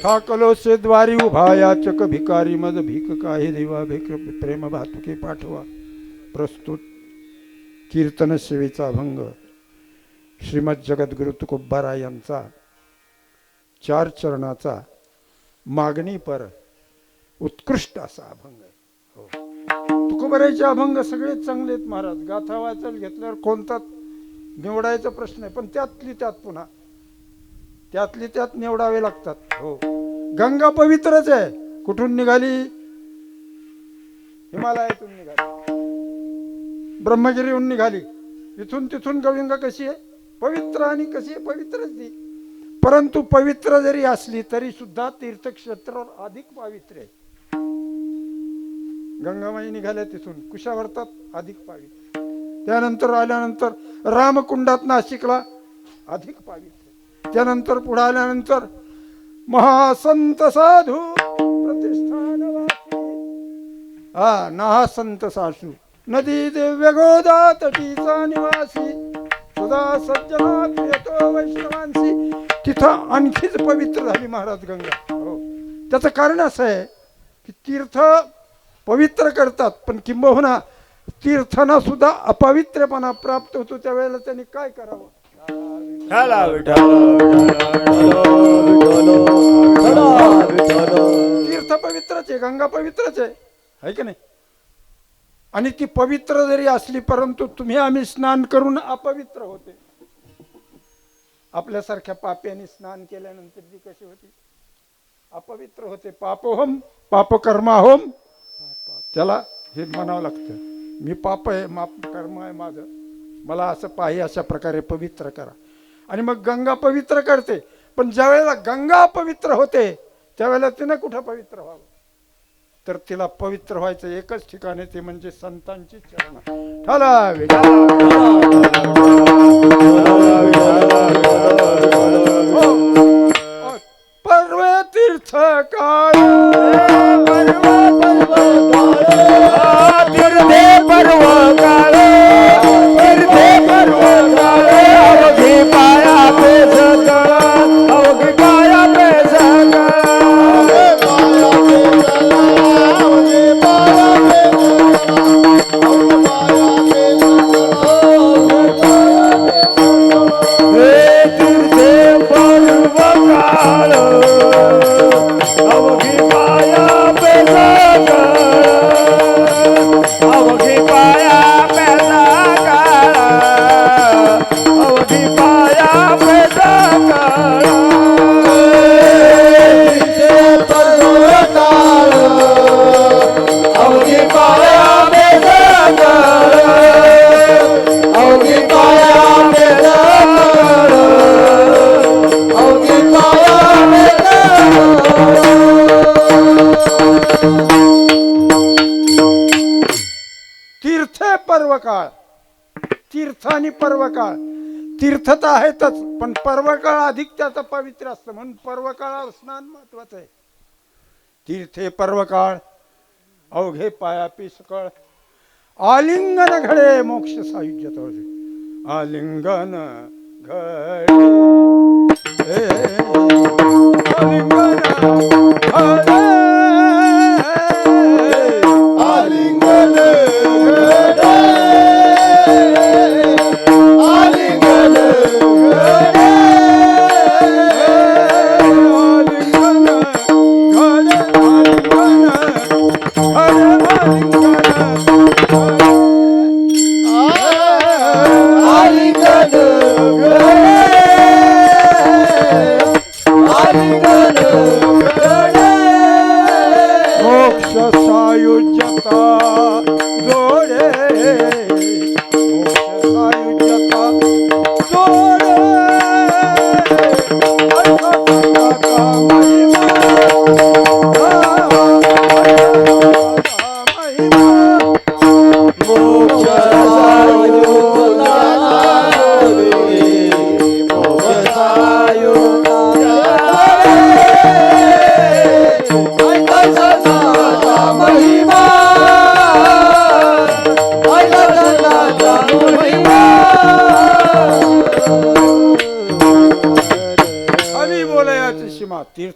ठाकलोसे द्वारी उभा याचक भिकारी मज भीक काही देवा भिक प्रेम भातुके पाठवा. प्रस्तुत कीर्तन सेवेचा अभंग श्रीमद जगद्गुरु तुकोबारा यांचा 4 चरणाचा मागणी पर उत्कृष्ट असा अभंग आहे. हो, तुकोबाराचे अभंग सगळे चांगले आहेत महाराज. गाथा वाचायला घेतल्यावर कोणता निवडायचा प्रश्न आहे, पण त्यातली त्यात निवडावे लागतात. हो, गंगा पवित्रच आहे. कुठून निघाली? हिमालयातून निघाली, ब्रह्मगिरीहून निघाली. इथून तिथून गंगा कशी आहे? पवित्र. आणि कशी आहे? पवित्रच ती. परंतु पवित्र जरी असली तरी सुद्धा तीर्थक्षेत्र अधिक पावित्र्य आहे. गंगामाई निघाल्या तिथून कुशावर्तात अधिक पावित्र्य. त्यानंतर आल्यानंतर रामकुंडात नाशिकला अधिक पावित्र्य. त्यानंतर पुढे आल्यानंतर महासंत साधू प्रतिष्ठानवासी नाहसंत सासू नदी दिव्य गोदा तटीचा निवासी सदा सज्जना प्रियतो वैष्णवांसी. तिथं आणखीच पवित्र झाली महाराज गंगा. हो, त्याचं कारण असं आहे की तीर्थ पवित्र करतात, पण किंबहुना तीर्थांना सुद्धा अपवित्रपणा प्राप्त होतो. त्यावेळेला त्यांनी काय करावं? तीर्थ पवित्रच आहे, गंगा पवित्रच आहे की नाही? आणि ती पवित्र जरी असली परंतु आम्ही स्नान करून अपवित्र होते. आपल्यासारख्या पाप्याने स्नान केल्यानंतर ती कशी होती? अपवित्र होते. पापोहम पापकर्माहोम. त्याला हे म्हणावं लागतं, मी पाप आहे, कर्म आहे माझं, मला असं पाही अशा प्रकारे पवित्र करा. आणि मग गंगा पवित्र करते. पण ज्या वेळेला गंगा पवित्र होते त्यावेळेला तिनं कुठं पवित्र व्हावं? तर तिला पवित्र व्हायचं एकच ठिकाण आहे, ते म्हणजे संतांची चरण. ठालावे पर्व तीर्थ काळ तीर्थ आणि पर्वकाळ. तीर्थ तर आहेतच, पण पर्वकाळ अधिक त्याचं पवित्र असतं, म्हणून पर्वकाळावर स्नान महत्वाचं आहे. तीर्थे पर्वकाळ अवघे पायापी सकळ आलिंगन घडे मोक्ष सायुज्य तोडे. आलिंगन घडे आलिंगन घडे आलिंगन घडे Hallelujah.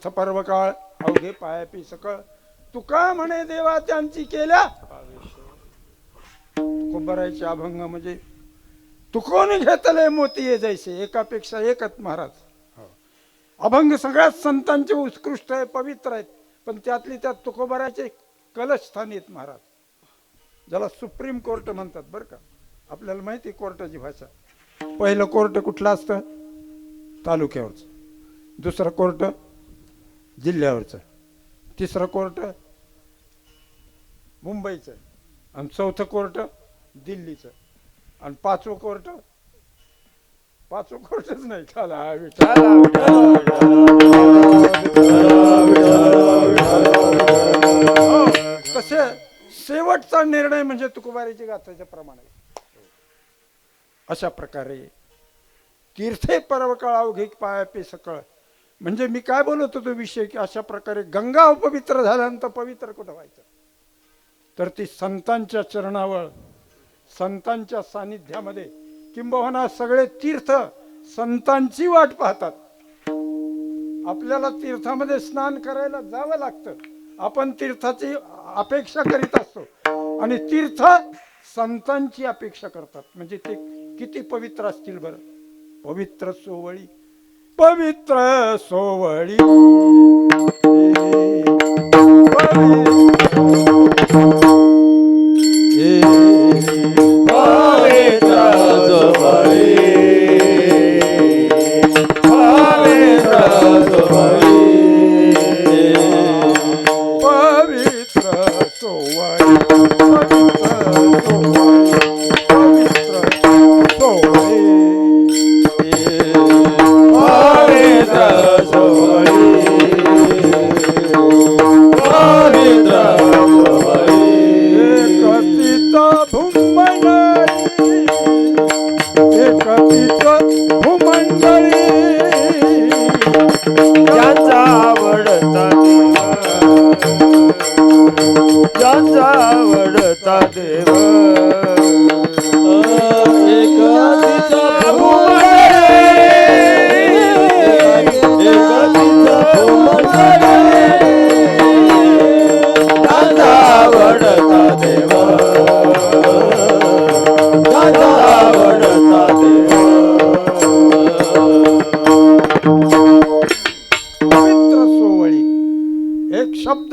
तीर्थ पर्व काळ अवघे पायापी सकळ तुका म्हणे देवा त्यांची केल्या तुकोबरायचे अभंग म्हणजे तुकोनी घेतले मोती ये जैसे एकापेक्षा एकच महाराज. अभंग सगळ्यात संतांचे उत्कृष्ट आहे, पवित्र आहेत, पण त्यातली त्यात तुकोबरायचे कलशस्थानी आहेत महाराज, ज्याला सुप्रीम कोर्ट म्हणतात बरं का. आपल्याला माहिती आहे कोर्टाची भाषा. पहिलं कोर्ट कुठलं असतं? तालुक्यावरचं. दुसरं कोर्ट जिल्ह्यावरचं. तिसरं कोर्ट मुंबईचं. आणि चौथं कोर्ट दिल्लीचं. आणि पाचवं कोर्ट कोर्टच नाही तसे शेवटचा निर्णय म्हणजे तुकोबाराची गाथाच्या प्रमाणे. अशा प्रकारे तीर्थे पर्व काळ अवघे पायापे सकळ म्हणजे मी काय बोलत होतो विषय की अशा प्रकारे गंगा अपवित्र झाल्यानंतर पवित्र कुठं व्हायचं? तर ती संतांच्या चरणावर, संतांच्या सानिध्यामध्ये, किंबहुना सगळे तीर्थ संतांची वाट पाहतात. आपल्याला तीर्थामध्ये स्नान करायला जावं लागतं, आपण तीर्थाची अपेक्षा करीत असतो आणि तीर्थ संतांची अपेक्षा करतात. म्हणजे ते किती पवित्र असतील बरं. पवित्र सोवळी, पवित्र सोवळी,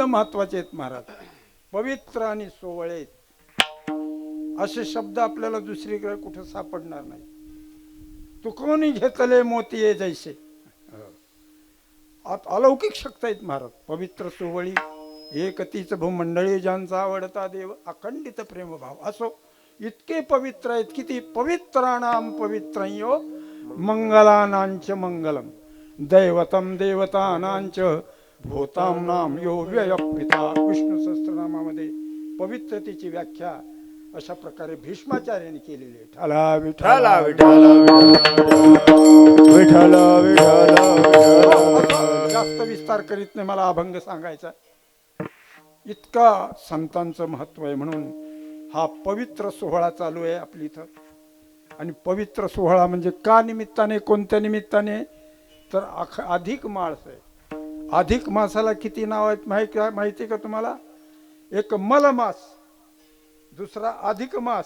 महत्वाचे आहेत महाराज. पवित्र आणि सोवळे असे शब्द आपल्याला दुसरीकडे कुठे सापडणार नाही. तुकोनी घेतले मोती ये जैसे, अलौकिक शक्त आहेत महाराज. पवित्र सोवळी, एकतीच भूमंडळी, ज्यांचा आवडता देव, अखंडित प्रेमभाव. असो इतके पवित्र आहेत. किती पवित्राणाम पवित्रयो मंगलानांच मंगलम दैवतम देवतानांच भूताम नाम यो व्यय पिता. विष्णू सहस्त्रनामामध्ये पवित्रतेची व्याख्या अशा प्रकारे भीष्माचार्यांनी केलेली आहे. ठाला विठाला विठाला विठाला विठाला. जास्त विस्तार करीत नाही, मला अभंग सांगायचा. इतका संतांचं महत्व आहे. म्हणून हा पवित्र सोहळा चालू आहे आपली इथं. आणि पवित्र सोहळा म्हणजे का निमित्ताने, कोणत्या निमित्ताने? तर अधिक मास आहे. अधिक मासाला किती नाव आहेत माहिती का तुम्हाला? एक मलमास, दुसरा अधिक मास,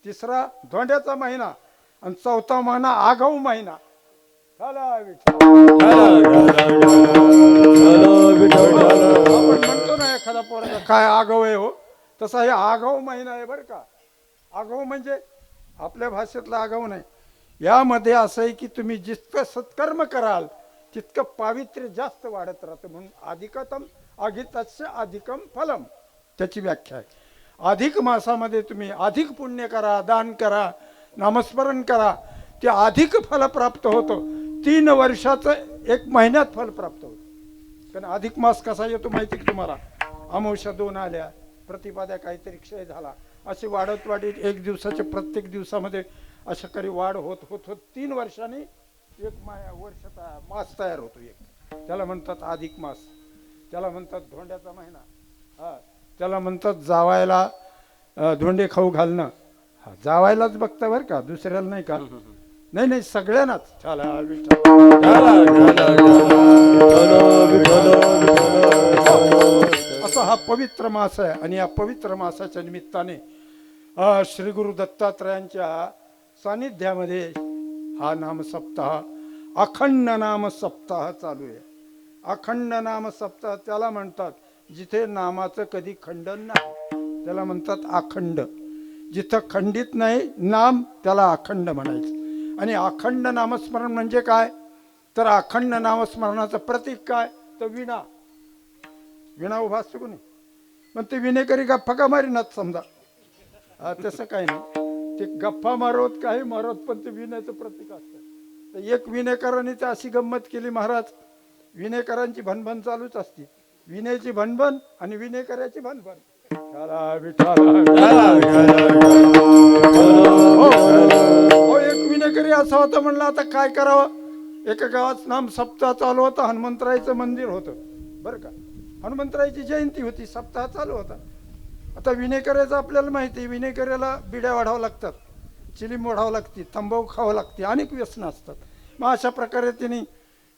तिसरा धोंड्याचा महिना आणि चौथा महिना आघव महिना. आपण म्हणतो ना एखादा पोरगा काय आघव आहे हो, तसा हे आघव महिना आहे बरं का. आघव म्हणजे आपल्या भाषेतला आघव नाही. यामध्ये असं आहे की तुम्ही जितकं सत्कर्म कराल तितकं पावित्र्य जास्त वाढत राहतं. म्हणून अधिकतम अघितस्य अधिकम फलम त्याची व्याख्या आहे. अधिक मासामध्ये तुम्ही अधिक पुण्य करा, दान करा, नामस्मरण करा, ते अधिक फल प्राप्त होतं. 3 वर्षाचं 1 महिन्यात फल प्राप्त होतं. कारण अधिक मास कसा येतो माहिती की तुम्हाला? अमावस्या 2 आल्या, प्रतिपाद्या काहीतरी क्षय झाला, असे वाढत 1 दिवसाच्या प्रत्येक दिवसामध्ये अशा काही वाढ होत होत होत 3 वर्षांनी 1 वर्षाचा मास तयार होतो. एक त्याला म्हणतात अधिक मास, त्याला म्हणतात धोंड्याचा महिना, त्याला म्हणतात जावायला धोंडे खाऊ घालणं. जावायलाच बघता बरं का, दुसऱ्याला नाही का. नाही नाही सगळ्यांनाच. चला असा हा पवित्र मास आहे. आणि या पवित्र मासाच्या निमित्ताने श्री गुरु दत्तात्रयांच्या सानिध्यामध्ये हा नाम सप्ताह, अखंड नाम सप्ताह चालू आहे. अखंड नाम सप्ताह त्याला म्हणतात जिथे नामाचं कधी खंडन नाही, त्याला म्हणतात अखंड. जिथं खंडित नाही नाम त्याला अखंड म्हणायचं. आणि अखंड नामस्मरण म्हणजे काय, तर अखंड नामस्मरणाचं प्रतीक काय, तर विणा. विणा उभा असतो कोणी, पण ते विणेकरी गप्पा का मारीनात समजा. तसं काही नाही, ते गप्पा मारवत काही मारवत, पण ते विण्याचं प्रतीक असतं. तर एक विणेकरांनी तर अशी गंमत केली महाराज, विणेकरांची भनभन चालूच असते, विण्याची भनभन आणि विणेकराची भनभन. एक विणेकरी असा होता, म्हणला आता काय करावं. एका गावात नाम सप्ताह चालू होता, हनुमंतरायचं मंदिर होतं बरं का, हनुमंतरायची जयंती होती, सप्ताह चालू होता. आता विणेकऱ्याचं आपल्याला माहिती आहे, विणेकऱ्याला बिड्या वाढावं लागतात, चिलीम वाढावं लागते, तंबाखू खावं लागते, अनेक व्यसनं असतात. मग अशा प्रकारे त्यांनी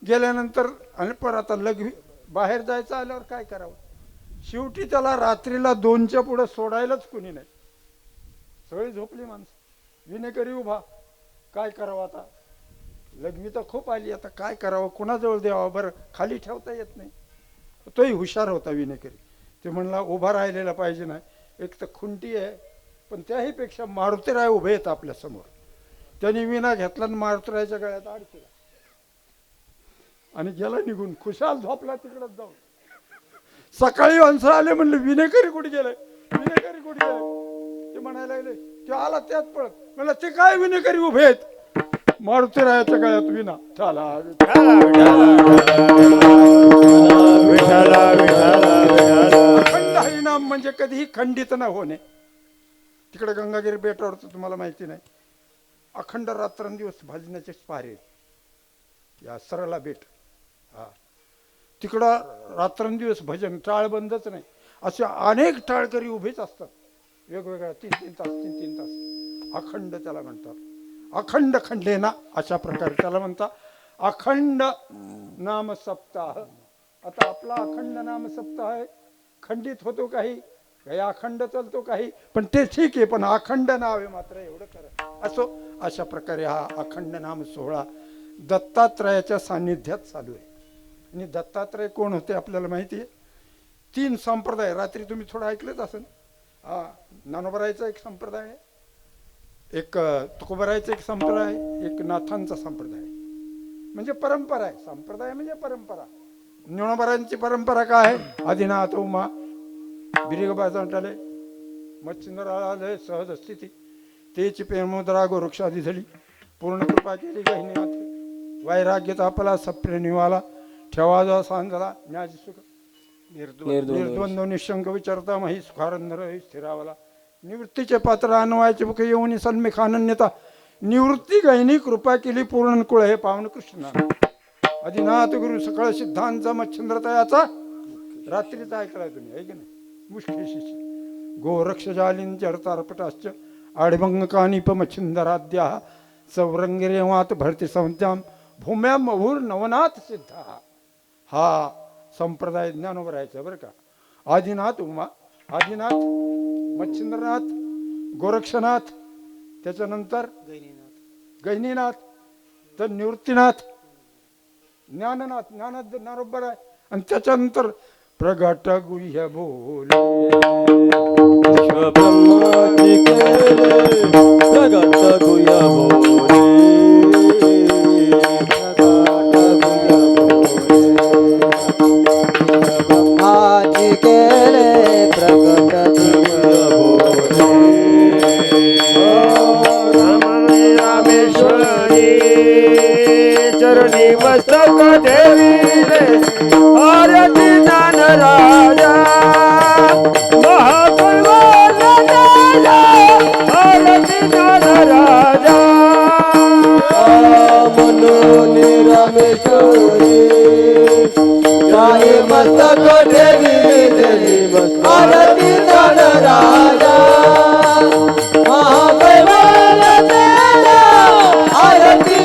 गेल्यानंतर आणि परत आता बाहेर जायचं आल्यावर काय करावं. शेवटी त्याला रात्रीला 2च्या पुढे सोडायलाच कोणी नाही, सगळी झोपली माणसं. विणेकरी उभा, काय करावं आता, लघवी तर खूप आली, आता काय करावं, कोणाजवळ द्यावं, बरं खाली ठेवता येत नाही. तोही हुशार होता विणेकरी. ते म्हणला उभा राहिलेला पाहिजे नाही, एक तर खुंटी आहे, पण त्याही पेक्षा मारुतीराय उभे आहेत आपल्या समोर. त्यांनी विणा घेतला आणि मारुतीरायच्या गळ्यात अडकला आणि गेला निघून, खुशाल झोपला तिकडच जाऊन. सकाळी माणसं आले, म्हणले विणेकरी कुठे गेले, विणेकरी कुठे गेले. ते म्हणायला लागले, ते आला त्यात पळत. म्हणलं ते काय विणेकरी उभे आहेत, मारुतीरायाच्या गळ्यात विणा. चला अखंड हरिनाम म्हणजे कधीही खंडित न होणे. तिकडे गंगागिरी बेटावर तुम्हाला माहिती नाही, अखंड रात्रंदिवस भजनाचे पारे, या सरला बेट, हा तिकडं रात्रंदिवस भजन, टाळ बंदच नाही. असे अनेक टाळकरी उभेच असतात, वेगवेगळ्या 3-3 तास 3-3 तास. अखंड त्याला म्हणतात, अखंड खंडे ना, अशा प्रकारे त्याला म्हणतात अखंड नाम सप्ताह. आता आपला अखंड नाम सप्ताह आहे, खंडित होतो काही अखंड चालतो काही, पण ते ठीक आहे, पण अखंड नाव आहे मात्र, एवढं करा असो. अशा प्रकारे हा अखंड नाम सोहळा दत्तात्रयाच्या सान्निध्यात चालू आहे. आणि दत्तात्रय कोण होते आपल्याला माहिती आहे. 3 संप्रदाय, रात्री तुम्ही थोडं ऐकलंच असेल. हा, ज्ञानोबरायचा एक संप्रदाय आहे, एक तुकोबरायचा एक संप्रदाय, एक नाथांचा संप्रदाय, म्हणजे परंपरा आहे. संप्रदाय म्हणजे परंपरा. ज्ञानोबरायांची परंपरा काय आहे, आदिनाथ उमा बिरिगबाजांटाले मच्छिंद्रालय सहज स्थिती, तेची प्रेमोदरा गोरक्षादी झाली, पूर्ण कृपा केली गहिनीनाथ, वैराग्य तापला सप्रे निवाला, ठेवा जा सांगला न्याजी सुख, निर्द्वंद्व निशंक विचारता मही सुखारंधर स्थिरावला, निवृत्तीचे पात्र अन्वयाचे मुख येऊन सन्मुख अनन्यता, निवृत्ती गहिनी कृपा केली पूर्ण कुळ हे पावन कृष्णा. आदिनाथ गुरु सकळ सिद्धांचा मच्छिंद्रतयाचा रात्रीचा ऐकलाय तुम्ही, आहे की नाही. मुष्केशी गोरक्ष जालींचरतार्पटाश्च आडभंग कानिपमच्छिंदराद्या सौरंगिरेवात भरती संत्याम भूम्याम अभूर नवनाथ सिद्धा. हा संप्रदाय ज्ञानोबरायचा बरं का. आदिनाथ उमा, आदिनाथ, मच्छिंद्रनाथ, गोरक्षनाथ, त्याच्यानंतर गहिनीनाथ, तर निवृत्तीनाथ, ज्ञाननाथ, ज्ञानात ज्ञानोबर आहे. आणि त्याच्यानंतर प्रगट गुह्य बोले, प्रगट गुह्य बोले, ब्रह्माजी केले प्रगट गुह्य बोले, रामेश्वरी चरणी मस्तक देवीले आरती ज्ञान राजा महाकैवल्य राजा आरती ज्ञान राजा म्हणून रामेश्वरी जाई मस्तक देवीले आरती ज्ञान राजा महाकैवल्य आरती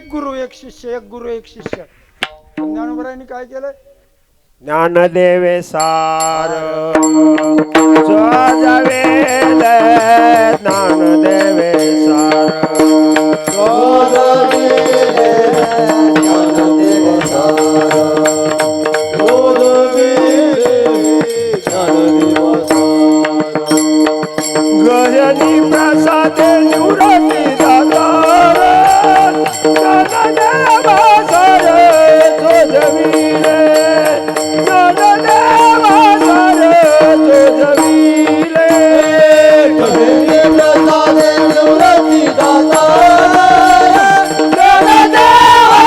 एक गुरु एक शिष्य, एक गुरु एक शिष्य. ज्ञानोबरायांनी काय केलं? ज्ञानदेवे सार स्वजवेल ज्ञानदेवे सार गयनी प्रसाद निवृत्ती दातार ज्ञानदेवा सार स्वजवीले ज्ञानदेवा सार स्वजवीले गयनी प्रसाद निवृत्ती दातार ज्ञानदेवा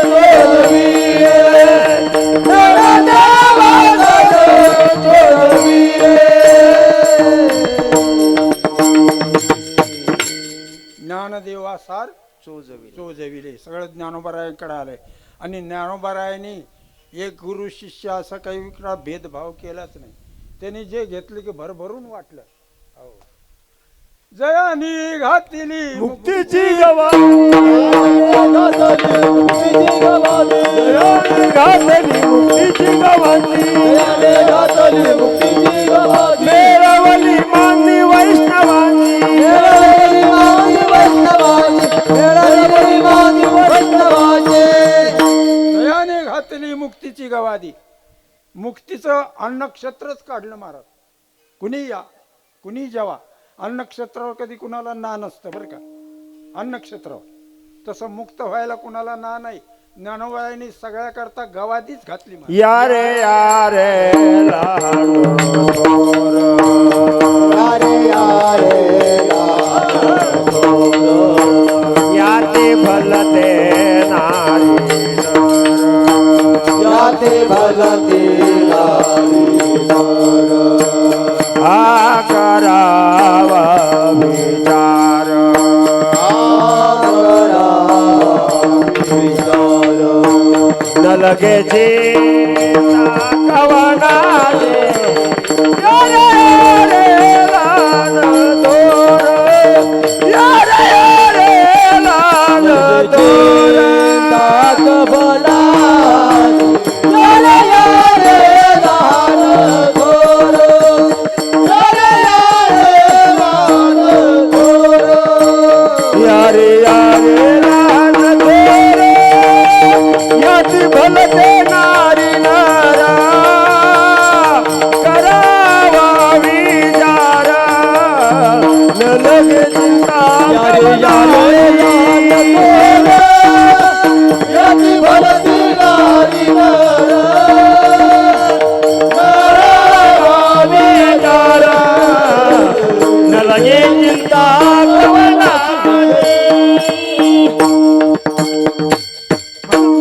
स्वजवीले ज्ञानदेवा सार स्वजवीले. ज्ञानदेवासार चोजविले सगळं ज्ञानोबरायांकडे आलंय. आणि ज्ञानोबरायांनी एक गुरु शिष्य असा काही वेगळा भेदभाव केलाच नाही. त्यांनी जे घेतले की भरभरून वाटलं. हो. जयानी घातली मुक्तीची गवाही घातली मुक्तीची गवाही मेळवली मानवी वैष्णवांची जयाने घातली मुक्तीची गवादी. मुक्तीचं अन्नक्षत्रच काढलं महाराज. कुणी या कुणी जेवा. अन्नक्षत्रावर कधी कुणाला ना नसतं बरं का. अन्नक्षत्रावर तसं मुक्त व्हायला कुणाला ना नाही. ज्ञानोबायांनी सगळ्या करता गवादीच घातली महाराज. यारे यारे याते भलते नारी याते भलते करावा विचार न लगे जे कवना भलते नारी नारा करावा विचार न लगे चिंता करावा विचार न लगे चिंता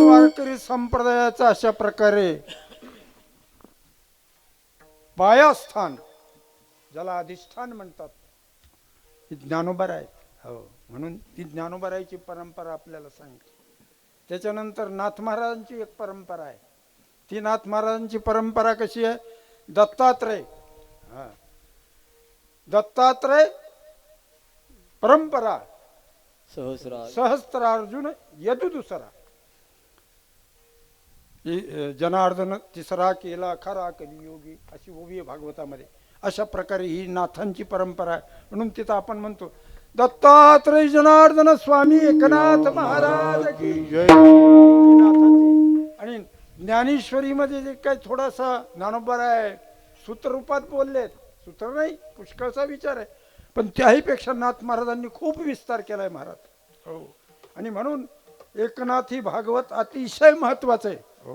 वारकरी संप्रदायाचा अशा प्रकारे पायास्थान ज्याला अधिष्ठान म्हणतात ही ज्ञानोबराय. हो म्हणून ती ज्ञानोबरायची परंपरा आपल्याला सांगते. त्याच्यानंतर नाथ महाराजांची एक परंपरा आहे. ती नाथ महाराजांची परंपरा कशी आहे? दत्तात्रय. हा दत्तात्रय परंपरा सहस्त्रार्जुन यदु दुसरा. जनार्दन तिसरा केला खरा कलियोगी अशी ओवी आहे भागवतामध्ये. अशा प्रकारे ही नाथांची परंपरा आहे. म्हणून तिथं आपण म्हणतो दत्तात्रय जनार्दन स्वामी एकनाथ महाराज की जय. नाथांची. आणि ज्ञानेश्वरीमध्ये जे काही थोडासा ज्ञानोबराय सूत्ररूपात बोललेत. सूत्र नाही पुष्कळचा विचार आहे. पण त्याहीपेक्षा नाथ महाराजांनी खूप विस्तार केलाय महाराज. हो आणि म्हणून एकनाथी भागवत अतिशय महत्वाचं आहे. हो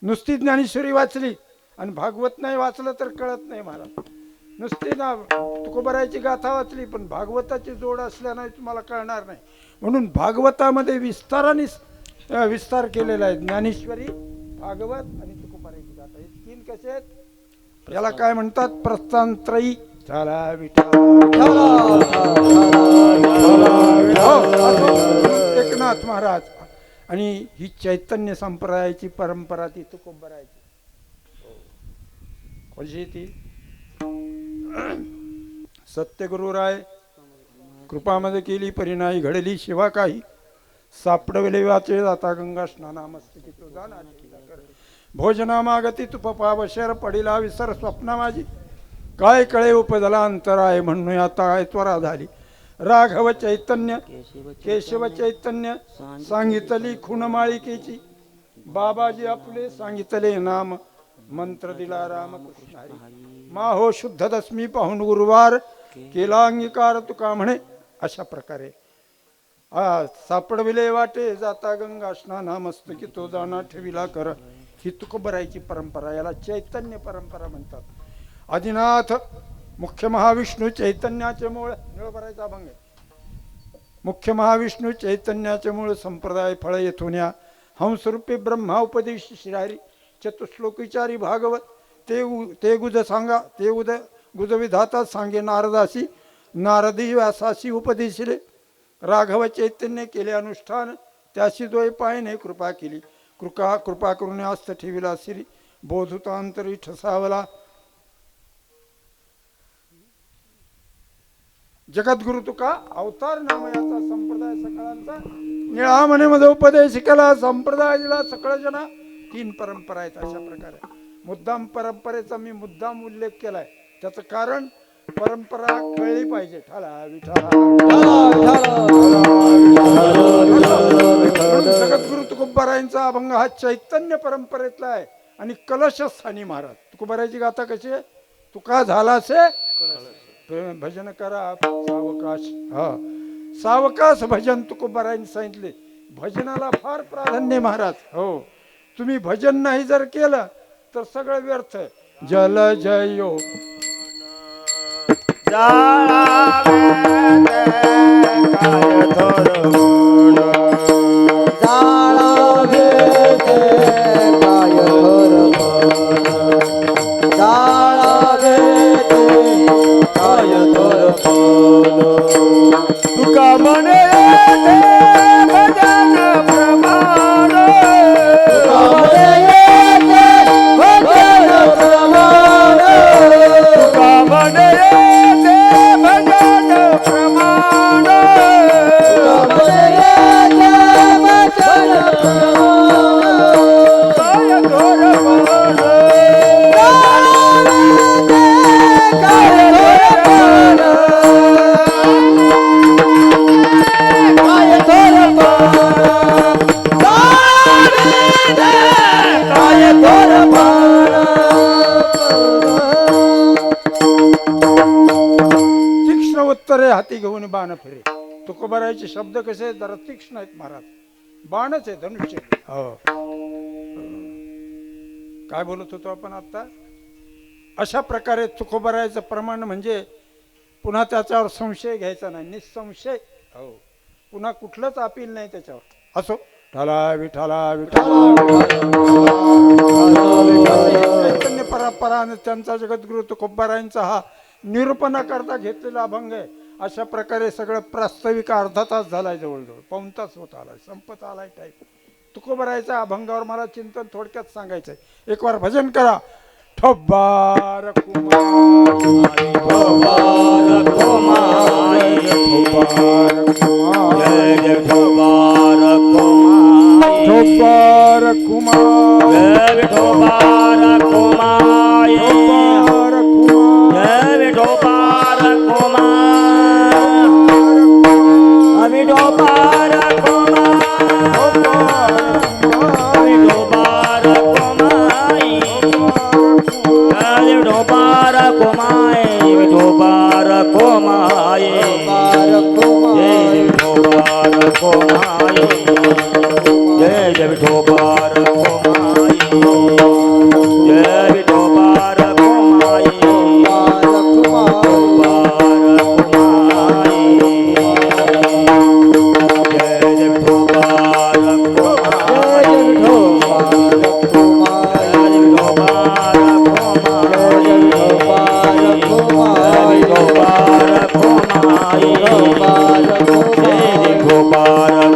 नुसती ज्ञानेश्वरी वाचली आणि भागवत नाही वाचलं तर कळत नाही महाराज. नुसती ना तुकोबरायची गाथा वाचली पण भागवताची जोड असल्याने तुम्हाला कळणार नाही. म्हणून भागवतामध्ये विस्ताराने विस्तार केलेला आहे. ज्ञानेश्वरी भागवत आणि तुकोबरायची गाथा हे तीन कसे आहेत? याला काय म्हणतात? प्रस्थानत्रयी. चला एकनाथ महाराज. आणि ही चैतन्य संप्रदायाची परंपरा ती तुकोबरायची. कशी ती सत्यगुरुराय कृपामध्ये केली परिणाई घडली शिवा काही. सापडविले वाचे जाता गंगा स्नाना मस्तकी तुझा नाची कर. भोजना मागती तुप पाव शर पडिला विसर स्वप्ना माझी. काय कळे उपजला अंतराय म्हणून आता काय त्वरा झाली. राघव चैतन्य केशव चैतन्य सांगितली खुणमाळिकेची. बाबाजी आपले सांगितले नाम मंत्र दिला रामकृष्ण हरी. माहो शुद्ध दशमी पाहून गुरुवार केला अंगीकार तुका म्हणे. अशा प्रकारे सापडविले वाटे जाता गंगा स्नाना मस्तकी तो जाणा ठेविला कर. ही तुकोबरायची परंपरा, याला चैतन्य परंपरा म्हणतात. आदिनाथ मुख्य महाविष्णू चैतन्याचे मूळ निळभरायचा अभंग आहे. मुख्य महाविष्णू चैतन्याचे मूळ संप्रदाय फळ येथून या हंसरूपी ब्रह्मा उपदेश श्रीहरी चतुश्लोकीचारी भागवत ते गुज सांगा ते गुज विधाता सांगे नारदासी. नारदी व्यासासी उपदेशिले राघव चैतन्य केले अनुष्ठान. त्याशी दोय पायने कृपा केली. कृपा करून आस्त ठेविला श्री बोधुतांतरी ठसावला. जगद्गुरु तुका अवतार नामयाचा संप्रदाय सकाळांचा निळा म्हणे मध्ये उपदेश केला. संप्रदाय दिला सकळ जना. 3 परंपरा आहेत. अशा प्रकारे मुद्दाम परंपरेचा मी मुद्दाम उल्लेख केलाय. त्याचं कारण परंपरा कळली पाहिजे. ठाला विठाला जगद्गुरु तुकोबारायांचा अभंग हा चैतन्य परंपरेतला आहे. आणि कलशस्थानी महाराज तुकोबारायची गाथा कशी आहे. तुका झाला से भजन करा सावकाश. सावकाश भजन तुकोबारायांनी सांगितले. भजनाला फार प्राधान्य महाराज. हो, तुम्ही भजन नाही जर केलं तर सगळं व्यर्थ आहे. जल जयो तुका म्हणे भजन प्रमाण. तुका म्हणे भजन प्रमाण. काय थोर पान. तीक्ष्ण उत्तरे हाती घेऊन बाण फिरे. तुकोबारायचे शब्द कसे जरा तीक्ष्ण आहेत महाराज. बाणच आहे, धनुष्य. हो, काय बोलत होतो आपण आता. अशा प्रकारे तुकोबारायचं प्रमाण म्हणजे पुन्हा त्याच्यावर संशय घ्यायचा नाही. निसंशय. हो, पुन्हा कुठलंच अपील नाही त्याच्यावर. असो, ठाला विठाला विठाला चैतन्य परंपरा आणि त्यांचा जगद्गुरु तुकोबारायांचा हा निरूपणा करता घेतलेला अभंग आहे. अशा प्रकारे सगळं प्रास्ताविक अर्धा तास झालाय, जवळजवळ पाऊण तास होत आलाय, संपत आलाय टाईप. तुकोबारायचा अभंगावर मला चिंतन थोडक्यात सांगायचंय. एक वार भजन करा. ठोबार कुमार ठोबार कुमार. ठोबार कुमार ठोबार कुमार. ठोबार कुमार ठोबार कुमार. ठोबार कुमार ठोबार कुमार. आम्ही ठोबार कुमार. आम्ही ठोबार कुमार. आम्ही ठोबार कुमार. ठोबार कुमार. जय ठोबार कुमार. जय जय ठोबार कुमार. जय विठोबार कुमार. Bye.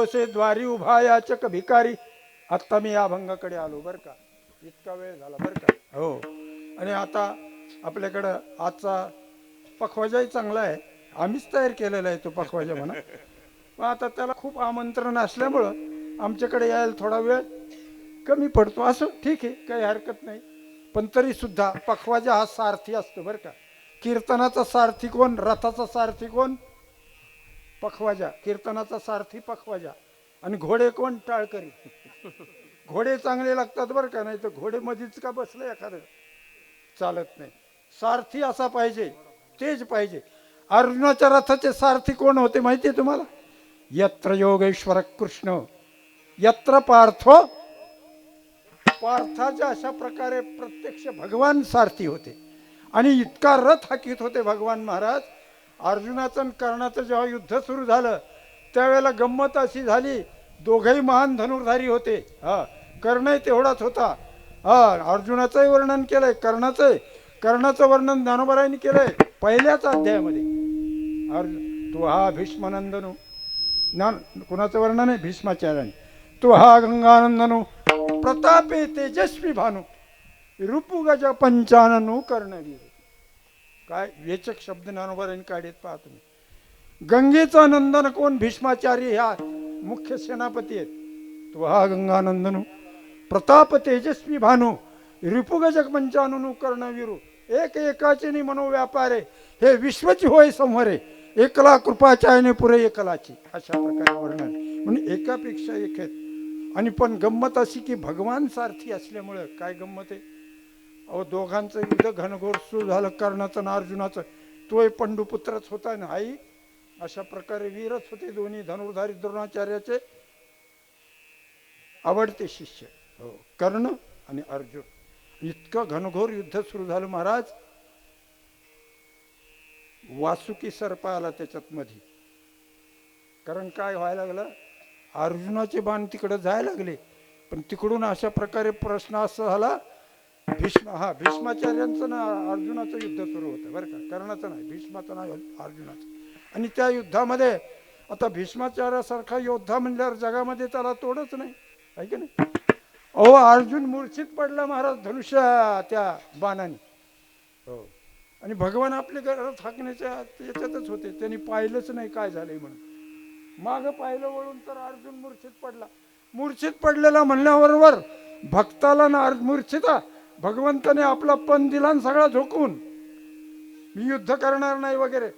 तोसे द्वारी उभा याचक भिकारी. आत्ता मी या अभंगाकडे आलो बरं का, इतका वेळ झाला बरं का. हो, आणि आता आपल्याकडं आजचा पखवाजाही चांगला आहे, आम्हीच तयार केलेला आहे तो पखवाजा म्हणा. पण आता त्याला खूप आमंत्रण असल्यामुळं आमच्याकडे यायला थोडा वेळ कमी पडतो. असं ठीक आहे, काही हरकत नाही. पण तरी सुद्धा पखवाजा हा सारथी असतो बरं का. कीर्तनाचा सारथी कोण, रथाचा सारथी कोण, पखवाजा. कीर्तनाचा सारथी पखवाजा. आणि घोडे कोण, टाळकरी. घोडे चांगले लागतात बरं का, नाही तर घोडे मधीच का बसलं एखादं चालत नाही. सारथी असा पाहिजे, तेज पाहिजे. अर्जुनाच्या रथाचे सारथी कोण होते माहिती आहे तुम्हाला? यत्र योगेश्वर कृष्ण यत्र पार्थो. पार्थाच्या अशा प्रकारे प्रत्यक्ष भगवान सारथी होते. आणि इतका रथ हाकीत होते भगवान महाराज. अर्जुनाचं आणि कर्णाचं जेव्हा युद्ध सुरू झालं त्यावेळेला गंमत अशी झाली, दोघेही महान धनुर्धारी होते. हा, कर्णही तेवढाच होता. हा, अर्जुनाचंही वर्णन केलंय, कर्णाचं वर्णन ज्ञानोबारायांनी केलंय पहिल्याच अध्यायामध्ये. अर्जुन तू हा भीष्मनंदनू, ज्ञान कुणाचं वर्णन आहे, भीष्माचार्याने. तू हा गंगानंदनू प्रतापे तेजस्वी भानू रूपुगज पंचाननू कर्णवीर. काय वेचक शब्द ज्ञानोबारायांनी काढेत पहा तुम्ही. गंगेचा नंदन कोण, भीष्माचार्य ह्या मुख्य सेनापती आहेत. तो हा गंगानंदनू प्रताप तेजस्वी भानू रिपुगजक पंचाननू कर्णवीरू. एक एकाचे नि मनोव्यापारे हे विश्वची होय संवरे. एकला कृपाचायने पुरे एकलाची. अशा प्रकारे वर्णन म्हणजे एकापेक्षा एक आहेत. आणि पण गंमत अशी की भगवान सारथी असल्यामुळं काय गंमत आहे, अहो दोघांचं युद्ध घनघोर सुरू झालं, कर्णाचं आणि अर्जुनाचं. तोय पंडुपुत्रच होता ना आई. अशा प्रकारे वीरच होते दोन्ही धनुर्धारी, द्रोणाचार्याचे आवडते शिष्य. हो, कर्ण आणि अर्जुन. इतकं घनघोर युद्ध सुरू झालं महाराज. वासुकी सर्प आला त्याच्यात मध्ये. कारण काय व्हायला लागलं, अर्जुनाचे बाण तिकडे जायला लागले, पण तिकडून अशा प्रकारे प्रश्न असा झाला, भीष्माचार्यांचं ना अर्जुनाचं युद्ध सुरू होतं बरं का, कर्णाचं नाही, भीष्माचं नाही, अर्जुनाचं. आणि त्या युद्धामध्ये आता भीष्माचार्यासारखा योद्धा म्हणल्यावर जगामध्ये त्याला तोडच नाही, आहे की नाही. अहो अर्जुन मूर्छित पडला महाराज धनुष्य त्या बाणाने. हो, आणि भगवान आपले घरात हाकण्याच्या याच्यातच होते, त्यांनी पाहिलंच नाही काय झालंय म्हणून. मागं पाहिलं वळून तर अर्जुन मूर्छित पडला. मूर्छित पडलेला म्हणल्याबरोबर भक्ताला ना मूर्छिता भगवंताने आपला पण दिला आणि सगळा झोकून मी युद्ध करणार नाही वगैरे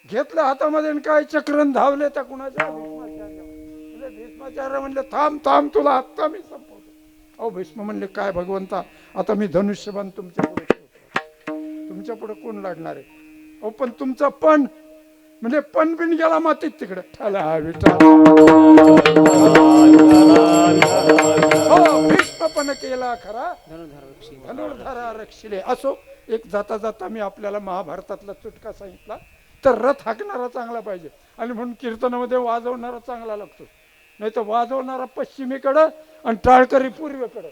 घेतलं हातामध्ये. काय चक्रण धावले त्या कुणाच्या, भीष्माचार्य. भीष्माचार्य म्हणले थांब थांब, तुला आत्ता मी संपवतो. अहो भीष्म म्हणले काय भगवंता, आता मी धनुष्यबाण तुमच्या पुढे कोण लढणार आहे. अहो पण तुमचा पण म्हणजे पण बिन गेला मातीत तिकडे ठाला. हो, भीष्म पण केला खरा धनुर्धारा रक्षिले. असो, एक जाता जाता मी आपल्याला महाभारतातला चुटका सांगितला. तर रथ हाकणारा चांगला पाहिजे, आणि म्हणून कीर्तनामध्ये वाजवणारा चांगला लागतो. नाही तर वाजवणारा पश्चिमेकडं आणि टाळकरी पूर्वेकडं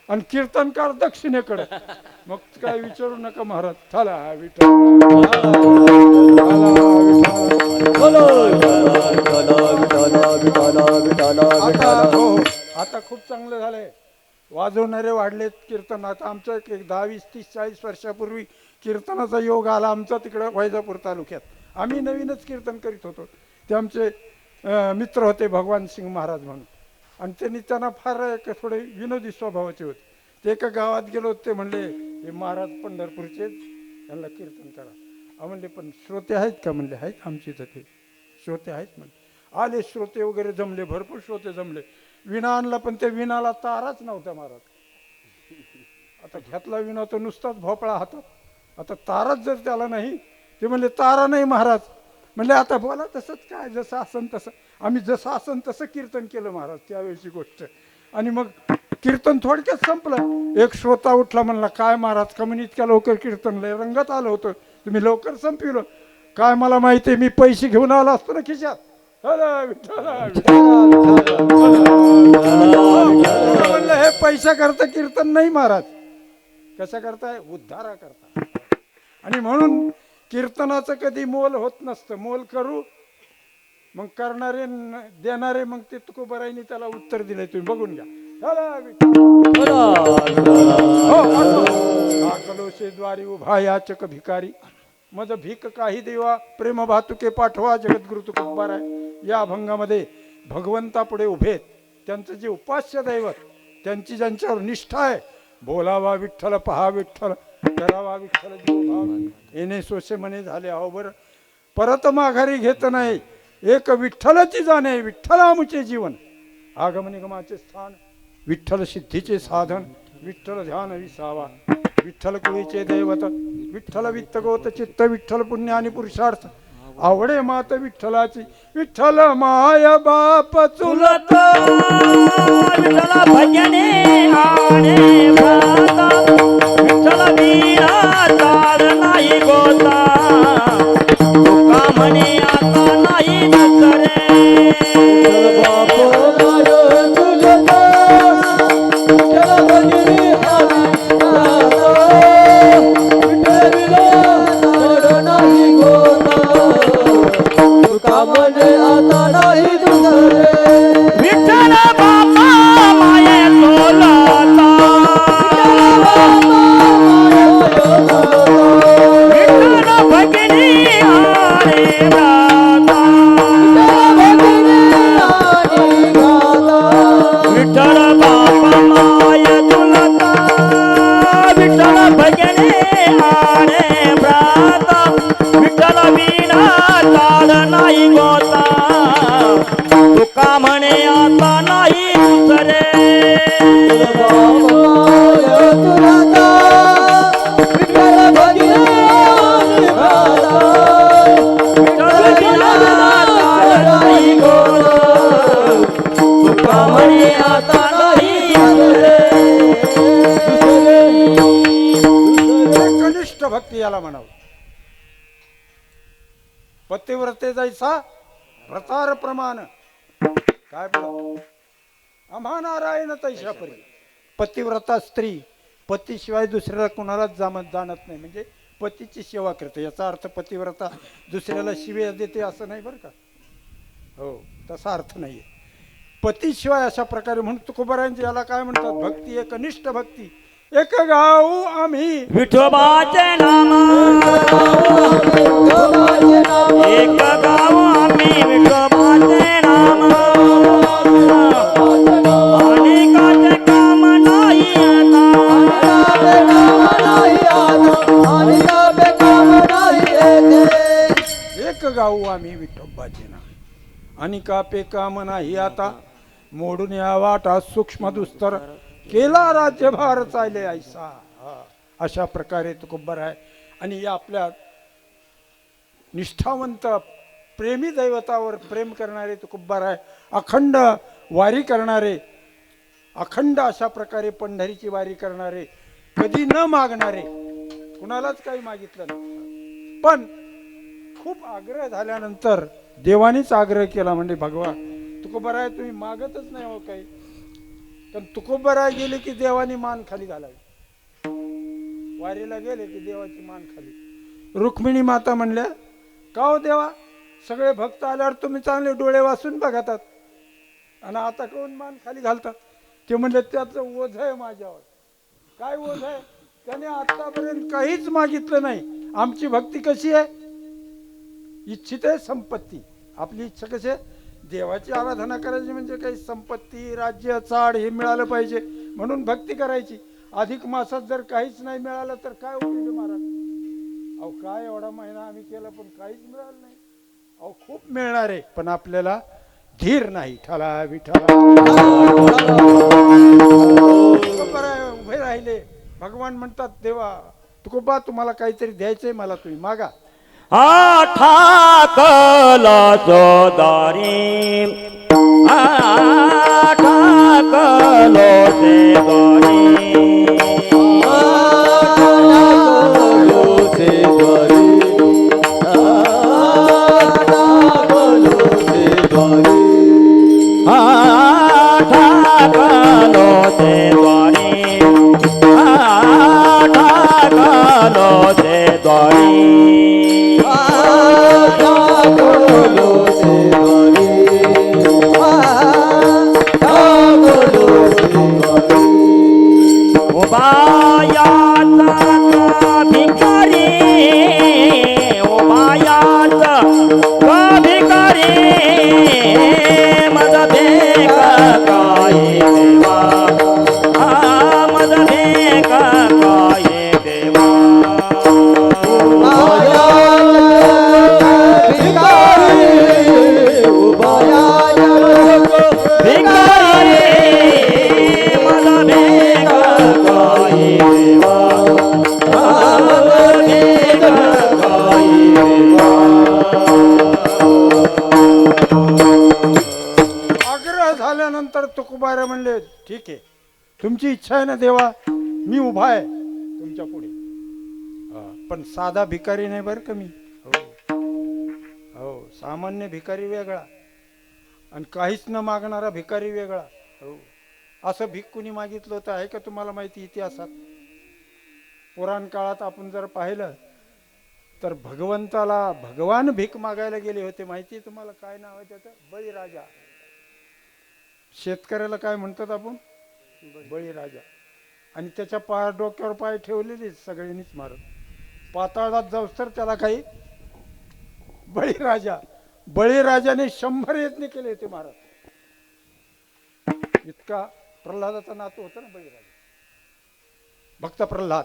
आणि कीर्तनकार दक्षिणेकडे. मग काय विचारू नका महाराज. चला आता खूप चांगलं झालंय, वाजवणारे वाढलेत कीर्तन. आता आमचं एक 10, 20, 30, 40 वर्षापूर्वी कीर्तनाचा योग आला आमचा तिकडं वैजापूर तालुक्यात. आम्ही नवीनच कीर्तन करीत होतो. ते आमचे मित्र होते भगवान सिंग महाराज म्हणून, आणि त्यांना फार थोडे विनोदी स्वभावाचे होते. ते एका गावात गेलो, ते म्हणले हे महाराज पंढरपूरचे, त्यांना कीर्तन करा. म्हणले पण श्रोते आहेत का? म्हणले आहेत, आमची इथं ते श्रोते आहेत. म्हणले आले श्रोते वगैरे जमले, भरपूर श्रोते जमले. विणा आणला, पण त्या विणाला ताराच नव्हता महाराज. आता घेतला विणा तो नुसताच भोपळा हातात, आता ताराच जर त्याला नाही. ते म्हणले तारा नाही महाराज. म्हणले आता बोला तसंच काय, जसं असन तसं. आम्ही जसं असन तसं कीर्तन केलं महाराज त्यावेळेची गोष्ट. आणि मग कीर्तन थोडक्यात संपलं. एक श्रोता उठला, म्हणला काय महाराज का म्हणे इतक्या लवकर कीर्तन, लय रंगात आलं होतं, तुम्ही लवकर संपविलं. काय मला माहिती आहे, मी पैसे घेऊन आलो असतो ना खिशात. म्हणलं हे पैसा करता कीर्तन नाही महाराज, कशा करताय, उद्धारा करता. आणि म्हणून कीर्तनाचं कधी मोल होत नसतं. मोल करू मग करणारे देणारे मग ते तुकोबारायांनी त्याला उत्तर दिलंय, तुम्ही बघून घ्या. चला विठ्ठल. हो, असो. हा कलोशे द्वारी उभा याचक भिकारी, मज भीक काही देवा, प्रेम भातुके पाठवा, जगद्गुरु तुकोबार आहे. या अभंगामध्ये भगवंतापुढे उभेत त्यांचं जे उपास्य दैवत, त्यांची ज्यांच्यावर निष्ठा आहे, बोलावा विठ्ठल, पहा विठ्ठल, करावा विठ्ठल जीव भाव, येणे सोसे मने झाले अवबर, परत माघारी घेत नाही, एक विठ्ठलची जाणे, विठ्ठल आमुचे जीवन, आगम निगमाचे स्थान, विठ्ठल सिद्धीचे साधन, विठ्ठल ध्यान विसावा, विठ्ठल कुळीचे दैवत, विठ्ठल वित्त गोत चित्त, विठ्ठल पुण्य आणि पुरुषार्थ, आवडे मात विठ्ठलाची, विठ्ठल माय बाप चुलत, विठ्ठल भजने आणे भाता, विठ्ठल वीरा तार नाही गोता, तुका म्हणे आता नाही दुसरे, बाप माझ तुझत, विठ्ठल भजनी हरी नाथ, विठ्ठल विरा तार नाही गोता, तुका म्हणे आता नाही दुसरे, विठ्ठल बापा माये सोलाता, विठ्ठल भजनी आणे भाता, विठ्ठल बापा माये तुलता, विठ्ठल भजने आणे भ्राता, विठ्ठल वीणा ताल नाही गोता, तुका म्हणे आता नाही दुसरे, विठ्ठल वीणा ताल नाही गोता, तुका म्हणे आता नाही कनिष्ठ भक्ती याला म्हणावं. पतिव्रते जैसा व्रतार प्रमाण, काय बोला, आम्हा नारायण तैशा परी. पतिव्रता स्त्री पतीशिवाय दुसऱ्याला कुणालाच जाणत नाही, म्हणजे पतीची सेवा करते, याचा अर्थ पतिव्रता दुसऱ्याला शिव्या देते असं नाही बरं का. हो, तसा अर्थ नाहीये. पतीशिवाय अशा प्रकारे म्हणून तुकोबारायांची याला काय म्हणतात, भक्ती, एकनिष्ठ भक्ती. एक गाऊ आम्ही विठोबाचे नाम, एक गाव आम्ही विठोबाचे नाम, अनेकाचे काम नाही एक गाऊ आम्ही विठोबाचे नाम, आणि कापे काम नाही आता, मोडून या वाटा सूक्ष्म दुस्तर, केला राज्यभार चालले ऐसा. अशा प्रकारे तुकोबार आहे. आणि या आपल्या निष्ठावंत प्रेमी दैवतावर प्रेम करणारे तुकोबार आहे. अखंड वारी करणारे, अखंड अशा प्रकारे पंढरीची वारी करणारे, कधी न मागणारे, कुणालाच काही मागितलं नाही, पण खूप आग्रह झाल्यानंतर देवानीच आग्रह केला, म्हणजे भगवान तुकोबार आहे तुम्ही मागतच नाही हो काही, पण तुकोबाराय गेले की देवानी मान खाली घालावी, वारीला गेले की देवाची मान खाली. रुक्मिणी माता म्हणल्या, का हो देवा, सगळे भक्त आल्यावर तुम्ही चांगले डोळे वाचून बघतात, आणि आता कोण मान खाली घालतात. ते म्हणले त्याचं ओझ आहे माझ्यावर. काय ओझ आहे? त्याने आतापर्यंत काहीच मागितलं नाही. आमची भक्ती कशी आहे? इच्छित आहे संपत्ती. आपली इच्छा कशी आहे? देवाची आराधना करायची म्हणजे काही संपत्ती, राज्य, चाड हे मिळालं पाहिजे म्हणून भक्ती करायची. अधिक मासात जर काहीच नाही मिळालं तर काय उपयोग महाराज? अहो काय एवढा महिना आम्ही केला पण काहीच मिळालं नाही. अहो खूप मिळणार आहे पण आपल्याला धीर नाही. ठला विठला उभे राहिले. भगवान म्हणतात देवा तुकोबा तुम्हाला काहीतरी द्यायचंय मला, तुम्ही मागा. ठाकला जोदारी ठाकलो द्वारी ठीक आहे, तुमची इच्छा आहे ना देवा, मी उभा आहे तुमच्या पुढे. पण साधा भिकारी नाही बरं का मी. हो हो, सामान्य भिकारी वेगळा आणि काहीच न मागणारा भिकारी वेगळा. हो, असं भीक कुणी मागितलं होतं आहे का तुम्हाला माहिती इतिहासात? पुराण काळात आपण जर पाहिलं तर भगवान भीक मागायला गेले होते. माहिती आहे तुम्हाला काय नाव आहे त्याचं? बळीराजा. शेतकऱ्याला काय म्हणतात आपण? बळीराजा. आणि त्याच्या डोक्यावर पाय ठेवलेले सगळ्यांनीच मारत. पाताळात जाऊस तर त्याला काही बळीराजाने 100 यत्न केले होते महाराज. इतका प्रल्हादाचा नातू होता ना बळीराजा, भक्त प्रल्हाद.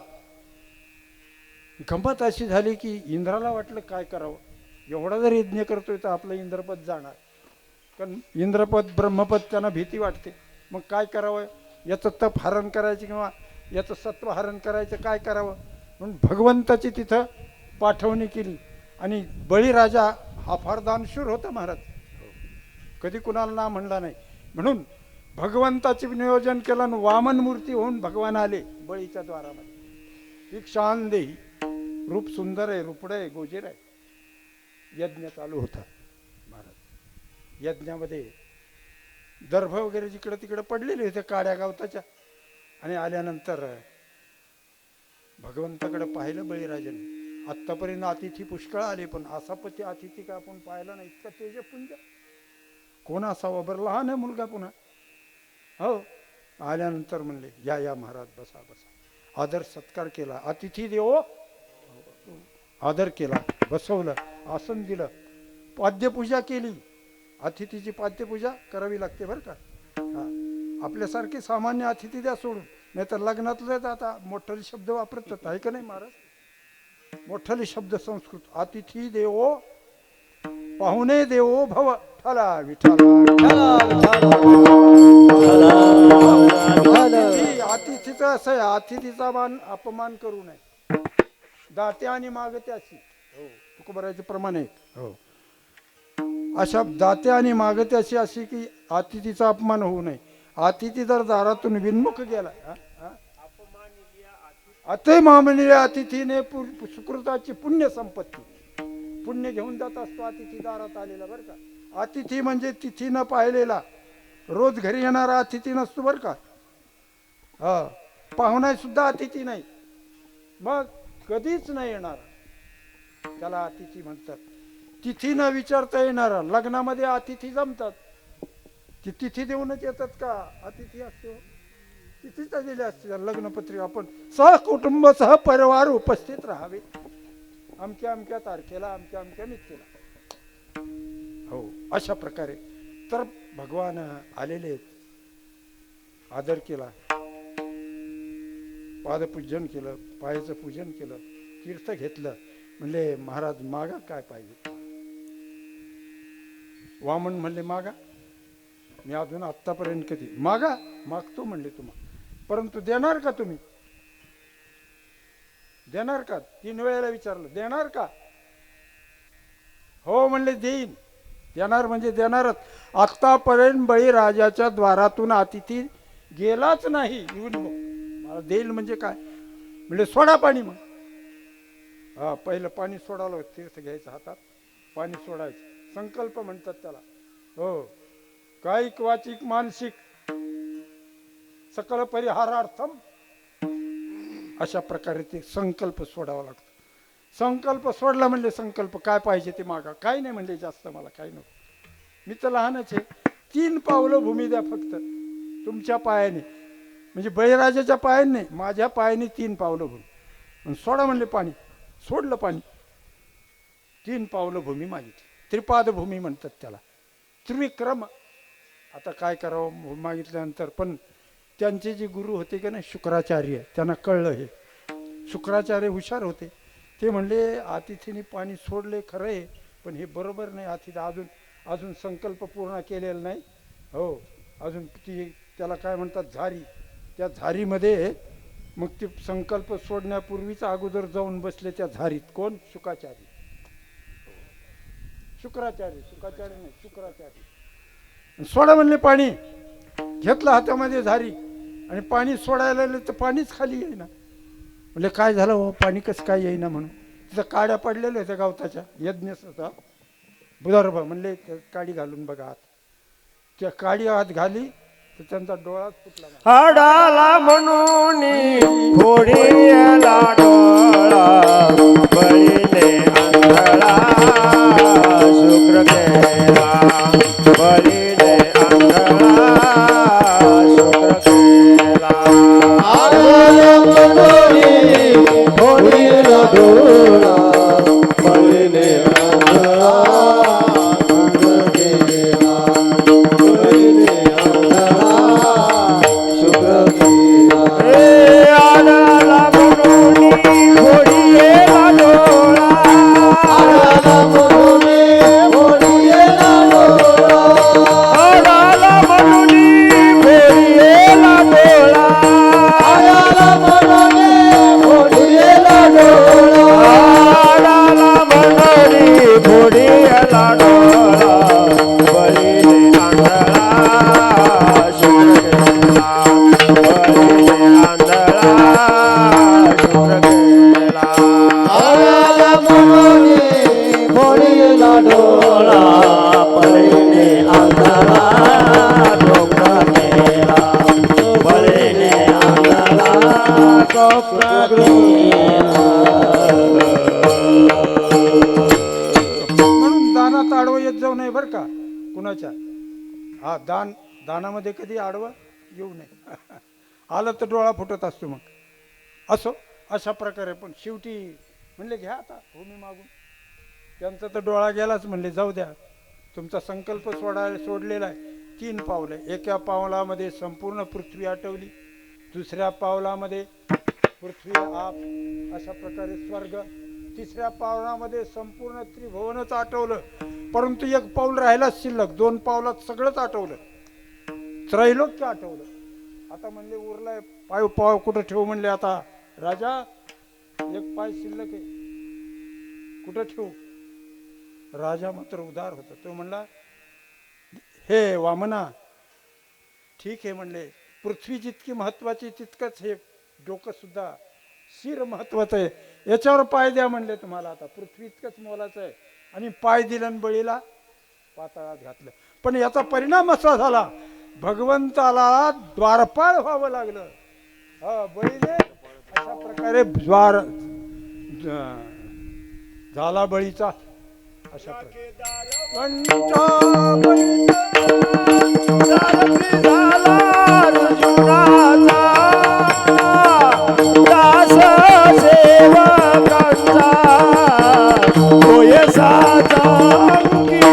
गंमत अशी झाली की इंद्राला वाटलं काय करावं, एवढा जर यज्ञ करतोय तर आपलं इंद्रपद जाणार. कारण इंद्रपद ब्रह्मपद त्यांना भीती वाटते. मग काय करावं, याचं तप हरण करायचं किंवा याचं सत्व हरण करायचं, काय करावं म्हणून भगवंताची तिथं पाठवणी केली. आणि बळीराजा हा फार दानशूर होता महाराज, कधी कुणाला ना म्हणला नाही. म्हणून भगवंताचे नियोजन केलं आणि वामन मूर्ती होऊन भगवान आले बळीच्या द्वारामध्ये. भिक्षान देही, रूप सुंदर आहे, रूपड आहे, गोजीर आहे. यज्ञ चालू होता महाराज. यज्ञामध्ये दर्भ वगैरे जिकडे तिकडे पडलेले होते काड्या गावताच्या. आणि आल्यानंतर भगवंताकडे पाहिलं बळीराजाने. आत्तापर्यंत अतिथी पुष्कळ आले, पण असा पती अतिथी का आपण पाहिला नाही. इतका तेजपुंज कोण असावा बरं, लहान आहे मुलगा पुन्हा. हो, आल्यानंतर म्हणले या महाराज, बसा बसा. आदर सत्कार केला. अतिथी देवो, आदर केला, बसवलं, आसन दिलं, पाद्यपूजा केली. अतिथीची पाद्यपूजा करावी लागते बरं का. आपल्यासारखे सामान्य अतिथी द्या सोडून, नाही तर लग्नातलं आता मोठे शब्द वापरतात आहे का नाही महाराज. मोठले शब्द संस्कृत. अतिथी देवो, पाहुणे देवो भव. ठला अतिथीचं असं आहे, अतिथीचा मान अपमान करू नये. दाते आणि मागते अशी, हो तुकोबराचे प्रमाण आहे. हो, अशा दाते आणि मागते अशी की अतिथीचा अपमान होऊ नये. अतिथी जर दारातून विन्मुख गेला, अति मामनीय अतिथीने सुकृताची पुण्य संपत्ती, पुण्य घेऊन जात असतो अतिथी दारात आलेला बरं का. अतिथी म्हणजे तिथी न पाहिलेला, रोज घरी येणारा अतिथी नसतो बरं का. पाहुणा सुद्धा अतिथी नाही, मग कधीच नाही येणार त्याला अतिथी म्हणतात. तिथी न विचारता येणारा. लग्नामध्ये अतिथी जमतात, ती तिथी देऊनच येतात का? अतिथी असतो तिथीच दिले असते लग्नपत्रिका. आपण सहकुटुंब सहपरिवार उपस्थित राहावे अमक्या अमक्या तारखेला, अमक्या अमक्या मितीला. हो, अशा प्रकारे तर भगवान आलेले आहेत. आदर केला, पादपूजन केलं, पायाचं पूजन केलं, तीर्थ घेतलं. म्हणले महाराज मागा काय पाहिजे. वामन म्हणले मागा. मी अजून आत्तापर्यंत कधी मागतो म्हणले तुम्हाला, परंतु देणार का तुम्ही? देणार का? 3 वेळेला विचारलं, देणार का? हो म्हणले देईन. देणार म्हणजे देणारच. आत्तापर्यंत बळीराजाच्या द्वारातून अतिथी गेलाच नाही येऊन. मला देईल म्हणजे काय म्हणजे सोडा पाणी. मग पहिलं पाणी सोडावं, तीर्थ घ्यायचं हातात, पाणी सोडायचं. संकल्प म्हणतात त्याला. हो, कायिक वाचिक मानसिक सकल परिहारार्थम, अशा प्रकारे ते संकल्प सोडावा लागतो. संकल्प सोडला म्हणजे संकल्प काय पाहिजे ते मागा. काय नाही म्हणले जास्त, मला काय नको, मी तर लहानच आहे. 3 पावलं भूमी द्या फक्त तुमच्या पायाने, म्हणजे बळीराजाच्या पायाने नाही, माझ्या पायाने 3 पावलं भूमी. सोडा म्हणले पाणी, सोडलं पाणी. 3 पावलं भूमी मागितली. त्रिपाद भूमी म्हणतात त्याला, त्रिविक्रम. आता काय करावं मागितल्यानंतर, पण त्यांचे जे गुरु होते का नाही शुक्राचार्य, त्यांना कळलं हे. शुक्राचार्य हुशार होते. ते म्हणले अतिथीने पाणी सोडले खरं आहे, पण हे बरोबर नाही. अतिथी अजून संकल्प पूर्ण केलेला नाही. हो, अजून त्याला काय म्हणतात झारी. त्या झारीमध्ये मग ते संकल्प सोडण्यापूर्वीच अगोदर जाऊन बसले त्या झारीत. कोण? शुक्राचार्य नाही, शुक्राचार्य. सोडा म्हणले पाणी. घेतलं हातामध्ये झारी, आणि पाणी सोडायला लागलं तर पाणीच खाली येईना. म्हणजे काय झालं हो, पाणी कसं काय येईना म्हणून तिथं काड्या पडलेल्या होत्या गवताच्या, यज्ञ होता बुधारभा. म्हणले त्या काडी घालून बघा आत. त्या काडी आत घाली तर त्यांचा डोळाच फुटला. हडाला म्हणून फोडीला डोळा बळीने आंधळा शुक्र केला बळीने आंधळा शुक्र केला. आळाला मनोरी होळीला डोळा बळीने आंधळा शुक्र केला. बळीने आंधळा शुक्र केला. हे आडाला म्हणून फोडीला डोळा आळाला मनोरी होळीला डोळा हडाला म्हणून फोडीला डोळा आळाला मनोरी होळीला डोळा आडाला म्हणून फोडीला डोळा बळीने आंधळा शुक्र केला बळीने आंधळा शुक्र केला. आळाला मनोरी होळीला डोळा बळीने आंधळा शुक्र केला बळीने आंधळा शुक्र म्हणून दानात आडवं येत जाऊ नये बरं का कुणाच्या. हा दानामध्ये कधी आडवं येऊ नये. आलं तर डोळा फुटत असतो मग. असो अशा प्रकारे पण शेवटी म्हणले घ्या आता भूमी मागून. त्यांचा तर डोळा गेलाच, म्हणले जाऊ द्या, तुमचा संकल्प सोडलेला आहे. 3 पावलं. एका पावलामध्ये संपूर्ण पृथ्वी आटवली, दुसऱ्या पावलामध्ये पृथ्वी आप अशा प्रकारे स्वर्ग, तिसऱ्या पावलामध्ये संपूर्ण त्रिभुवनच आटवलं. परंतु एक पाऊल राहिलाच शिल्लक. 2 पावलात सगळंच आटवलं, त्रैलोक्य आटवलं. आता म्हणले उरलाय पाव कुठं ठेवू म्हणले. आता राजा एक पाय शिल्लक आहे, कुठं ठेवू. राजा मात्र उदार होता. तो म्हणला हे वामना, ठीक आहे म्हणले, पृथ्वी जितकी महत्वाची तितकंच हे डोकं सुद्धा शिर महत्वाचं आहे. याच्यावर पाय द्या म्हणले तुम्हाला. आता पृथ्वी इतकंच मोलाचं आहे. आणि पाय दिलं आणि बळीला पाताळात घातलं. पण याचा परिणाम असा झाला, भगवंताला द्वारपाळ व्हावं लागलं. बळीने अशा प्रकारे झाला बळीचा. अशा प्रकारे झाला अर्जुनाचा दास सेवकांचा होय साचा अंकित.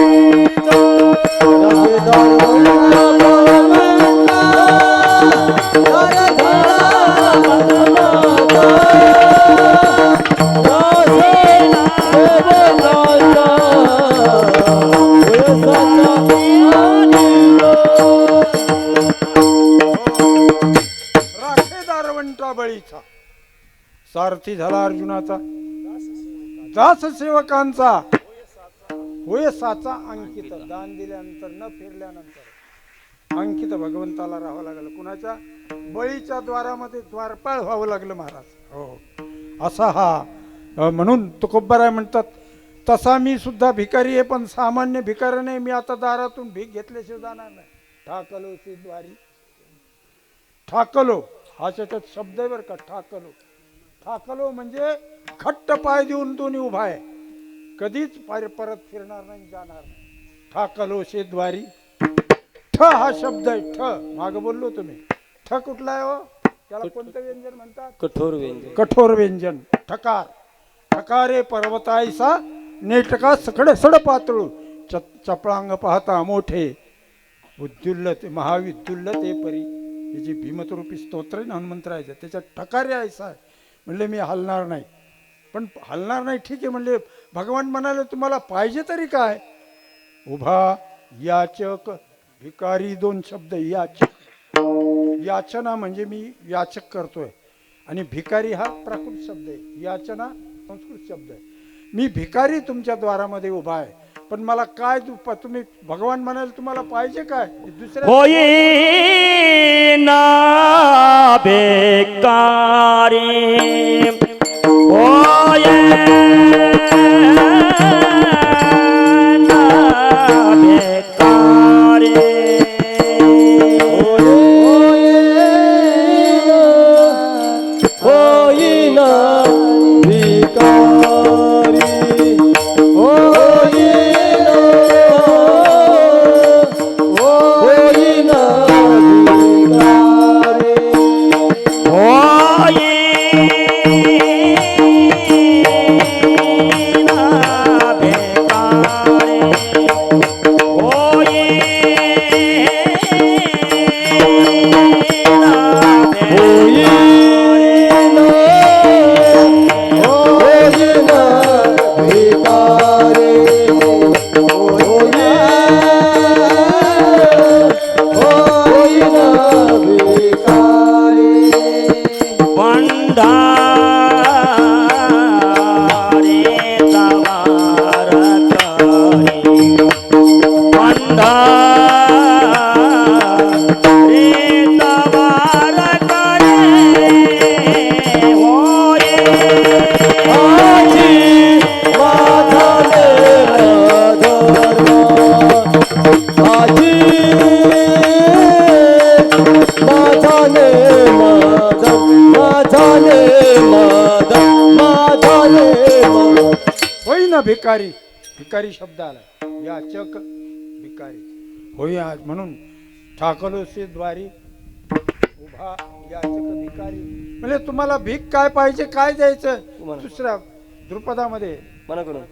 बळीचा सारथी झाला अर्जुनाचा, दास सेवकांचा होय साचा अंकित. दान दिल्यानंतर न फिरल्यानंतर अंकित भगवंताला राहावं लागलं. कुणाच्या? बळीच्या द्वारामध्ये द्वारपाळ व्हावं लागलं महाराज. हो असा हा. म्हणून तुकोबराय म्हणतात, तसा मी सुद्धा भिकारी आहे, पण सामान्य भिकारी नाही. मी आता दारातून भीक घेतल्याशिवाय जाणार नाही. ठाकलो ती द्वारी. ठाकलो हा त्याच्यात शब्द आहे बरं का. ठाकलो, ठाकलो म्हणजे खट्ट पाय देऊन दोन्ही उभा आहे, कधीच परत फिरणार नाही, जाणार नाही. ठाकलो शे द्वारी. ठ हा शब्द आहे. ठ माग बोललो तुम्ही. ठ कुठला आहे हो? त्याला कोणतं व्यंजन म्हणतात? कठोर व्यंजन. कठोर व्यंजन. ठकार. ठकारे पर्वतायसा नेटका सखड सड पातळू चपळांग पाहता मोठे उद्युल्ल ते महाविद्युल्ल ते परी. हे जे भीमतरूपी स्तोत्र आहे ना हनुमंतरायचं, त्याच्यात ठकारे ऐसा आहे. म्हणले मी हलणार नाही. पण हलणार नाही ठीक आहे म्हणले. भगवान म्हणाले तुम्हाला पाहिजे तरी काय? उभा, याचक, भिकारी 2 शब्द. याचक, याचना म्हणजे मी याचक करतोय, आणि भिकारी हा प्राकृत शब्द आहे. याचना संस्कृत शब्द आहे. मी भिकारी तुमच्या द्वारामध्ये उभा आहे, पण मला काय तुम्ही भगवान म्हणाल तुम्हाला पाहिजे काय दुसऱ्या होईना बेकारी होईना बेकारी होईना भिकारी होईना होईना भिकारी होईना बेकारी होईना भिकारी होईना भिकारी पंढारे तवार करी पंढारे तवार करे होये आजी माझा धर्म आजी माझा होई ना भिकारी भिकारी शब्द आला याचक भिकारी होई आज म्हणून ठाकलोसे द्वारी उभा याचक भिकारी म्हणजे तुम्हाला भीक काय पाहिजे काय द्यायचं दुसऱ्या द्रुपदामध्ये मना करून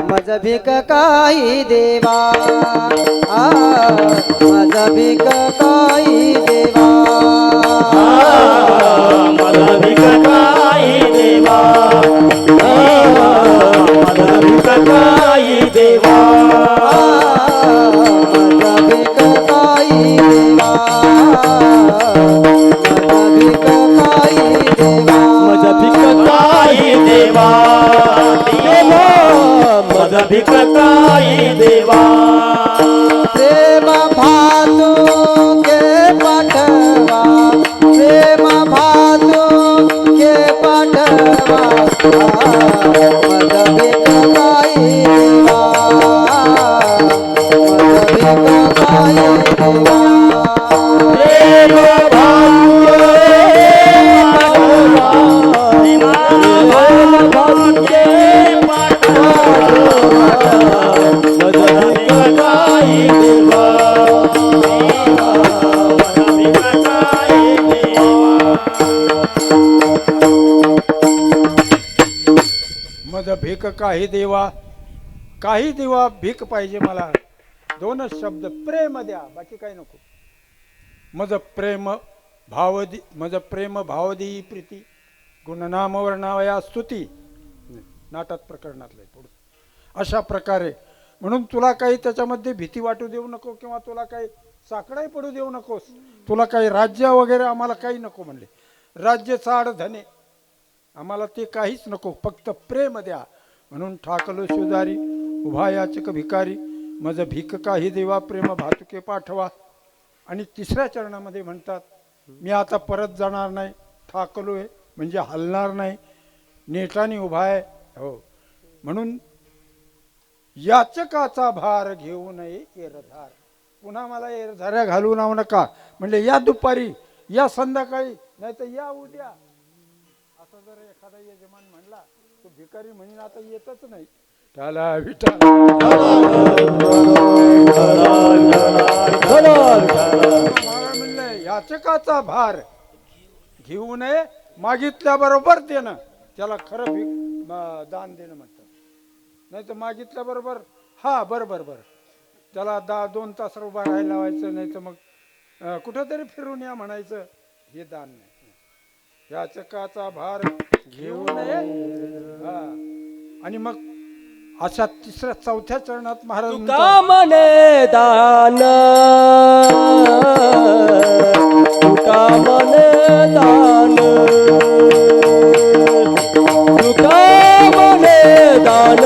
माझा भीक काही देवा माझा भीक काही देवा मला भिकारी देवा मला भिकारी देवा माझा भीक काही देवा माझा भीक काही देवा माझा भिकारी देवा माझा भिकारी देवा प्रेम भातू के पाठवा प्रेम भातू के पाठवा माझा भीक काही देवा माझा भीक काही देवा प्रेम भाग्य मज भीक काही देवा काही देवा भीक पाहिजे मला दोनच शब्द प्रेम द्या बाकी काही नको मज प्रेम भावदी प्रीती गुणनाम वर्णावया स्तुती नाटक प्रकरणातलं थोडं अशा प्रकारे म्हणून तुला काही त्याच्यामध्ये भीती वाटू देऊ नको किंवा तुला काही साकडाही पडू देऊ नकोस तुला काही राज्य वगैरे आम्हाला काही नको म्हणले राज्य चाड धने आम्हाला ते काहीच नको फक्त प्रेम द्या म्हणून ठाकलो शेजारी उभा याचक भिकारी मज भीक काही देवा प्रेम भातुके पाठवा आणि तिसऱ्या चरणामध्ये म्हणतात मी आता परत जाणार नाही ठाकलोय म्हणजे हलणार नाही नेटाने उभा आहे हो म्हणून याचकाचा भार घेऊ नये एरधार पुन्हा मला एरधाऱ्या घालू नाव नका म्हणजे या दुपारी या संध्याकाळी नाही तर या उद्या असं जर एखादा यजमान म्हणला तो भिकारी म्हणून आता येतच नाही त्याला विठ्ठल महाराज म्हणले याचकाचा भार घेऊ नये मागितल्याबरोबर देणं त्याला खरं दान देणं म्हणतात नाही तर मागितल्याबरोबर हा बरोबर त्याला 2 तास उभा राहायला लावायचं नाही तर मग कुठंतरी फिरून या म्हणायचं हे दान नाही याचकाचा भार घेऊ नये आणि मग अशा तिसऱ्या चौथ्या चरणात महाराज म्हणतात, मने दान तुका मने दान तुका मने दान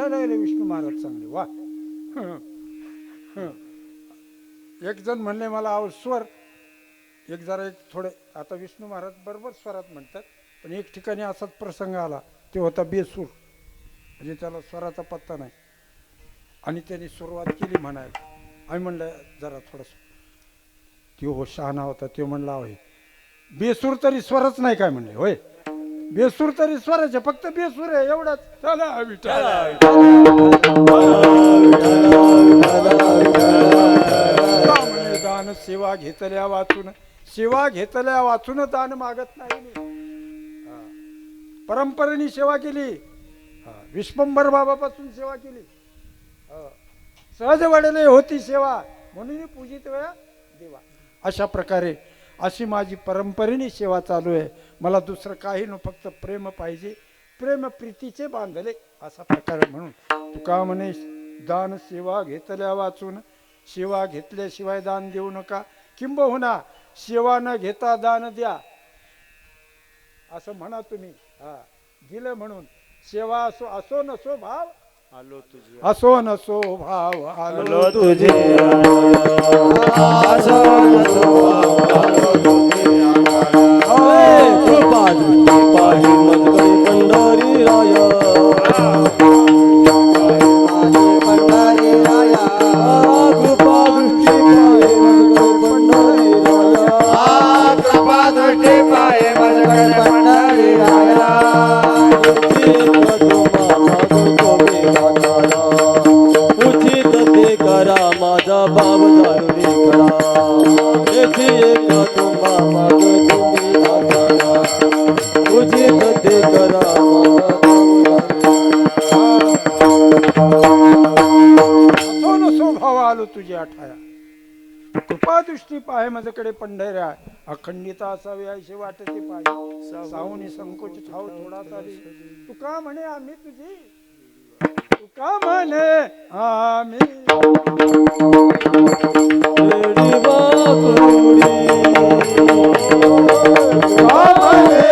उठायला गेले विष्णू महाराज चांगले वा. एक जण म्हणले मला आव स्वर, एक जरा एक थोडे, आता विष्णू महाराज बरोबर स्वरात म्हणतात, पण एक ठिकाणी असाच प्रसंग आला, ते होता बेसूर, म्हणजे त्याला स्वराचा पत्ता नाही, आणि त्यांनी सुरुवात केली म्हणायला. आम्ही म्हणलं जरा थोडंसं, तो शहाणा होता, तो म्हणला होय बेसूर तरी स्वरच नाही काय म्हणले, होय बेसूर तरी स्वराचे, फक्त बेसूर आहे एवढंच. चला म्हणे दान सेवा घेतल्या वाचून, सेवा घेतल्या वाचून दान मागत नाही मी. परंपरेने सेवा केली, विश्वंभर बाबापासून सेवा केली, सहज वाढले होती सेवा म्हणून पूजित वेळा देवा. अशा प्रकारे अशी माझी परंपरेने सेवा चालू आहे. मला दुसरं काही न, फक्त प्रेम पाहिजे, प्रेम प्रीतीचे बांधले असा प्रकार. म्हणून तुका म्हणे दान सेवा घेतल्या वाचून, सेवा घेतल्याशिवाय दान देऊ नका, किंबहुना सेवा न घेता दान द्या असं म्हणा तुम्ही. दिलं म्हणून सेवा असो, असो नसो भाव आलो तुझे, असो नसो भाव आलो आलो तुझे, कृपा दृष्टी पाहि मजगरी पंढरी राया, पंढरी राया, कृपा दृष्टी पाहि मजगरी पंढरी राया, कृपा दृष्टी पाहे मजगरी पंढरी राया. उचित ते करा माझा भाव जाणून करा, येथे एक तुम्हा माग तुम्ही दाखवा, उचित ते करा असो नसो भाव आलो तुझे आठाया, कृपा दृष्टी पाहे माझ्याकडे पंढऱ्या, अखंडिता असावी अशी वाटते पाहिजे, सावनी संकोच ठाव थोडा चाली. तुका म्हणे आम्ही तुझी, तुका म्हणे आम्ही रेडी वाकुडी, तुका म्हणे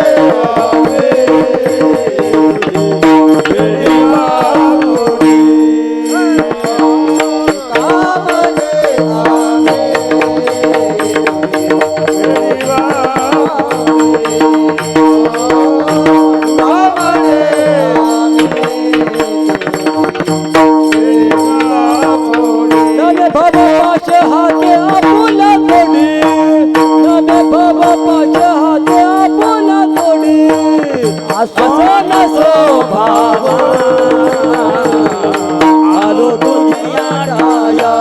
रेडी वाकुडी, नमे बाबा पाशे हाते आपुला तोडी, नमे बाबा पाशे हाते आपुला तोडी, असो नसो भाव आलो तुझ्या ठाया,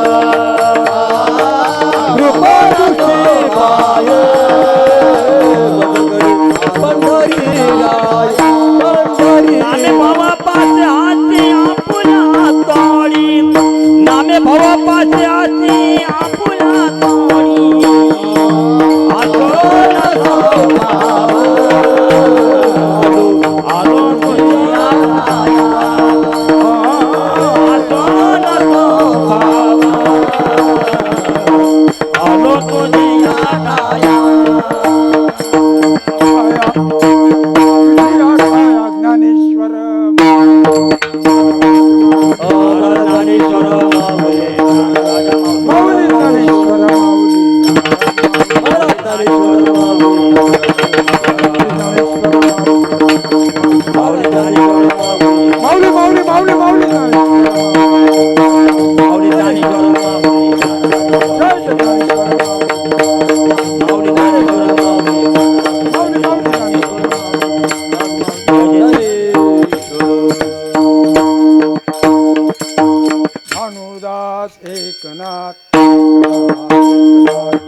कृपा दृष्टी पाहे मजगरी पंढरी राया, पंढरी नामे भावा पाचे हाती आपुला तोडी, नामे भावा पाचे हाती आपुला तोडी, आलो नसो भाव, आलो तुझ्या ठाया, आलो नसो भाव, आलो तुझ्या ठाया. ज्ञानेश्वर ज्ञानेश्वर माऊली, माऊली, ज्ञानेश्वर माऊली, माऊली, माऊली, माऊली, भानुदास एकनाथ,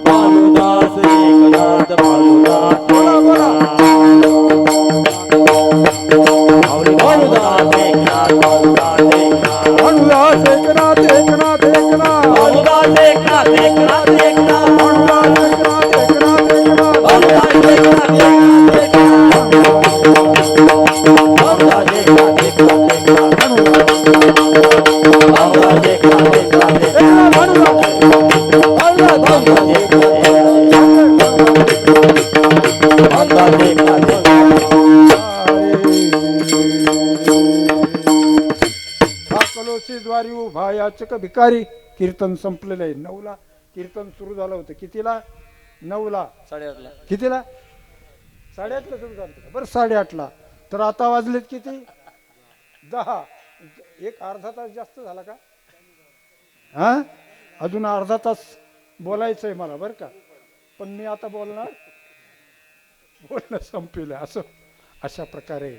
भानुदास एकनाथ, भानुदास बोला बोला भानुदास एकनाथ, भानुदास एकनाथ, भानुदास एकनाथ, एकनाथ एकनाथ, भानुदास एकनाथ, एकनाथ एकनाथ, भानुदास एकनाथ, एकनाथ एकनाथ, भानुदास एकनाथ, एकनाथ एकनाथ, भानुदास एकनाथ, एकनाथ एकनाथ, भानुदास एकनाथ, एकनाथ एकनाथ. एकनाथ भानुदास तुळशी द्वारी उभा याचक भिकारी. कीर्तन संपलेलं आहे. 9ला कीर्तन सुरू झालं होतं. कितीला? 9ला. 8:30ला. कितीला? 8:30ला सुरू झालं होतं. बरं 8:30ला. तर आता वाजलेत किती? 10. एक अर्धा तास जास्त झाला का? हा, अजून अर्धा तास बोलायचं आहे मला बरं का. पण मी आता बोलणं संपलं. असं अशा प्रकारे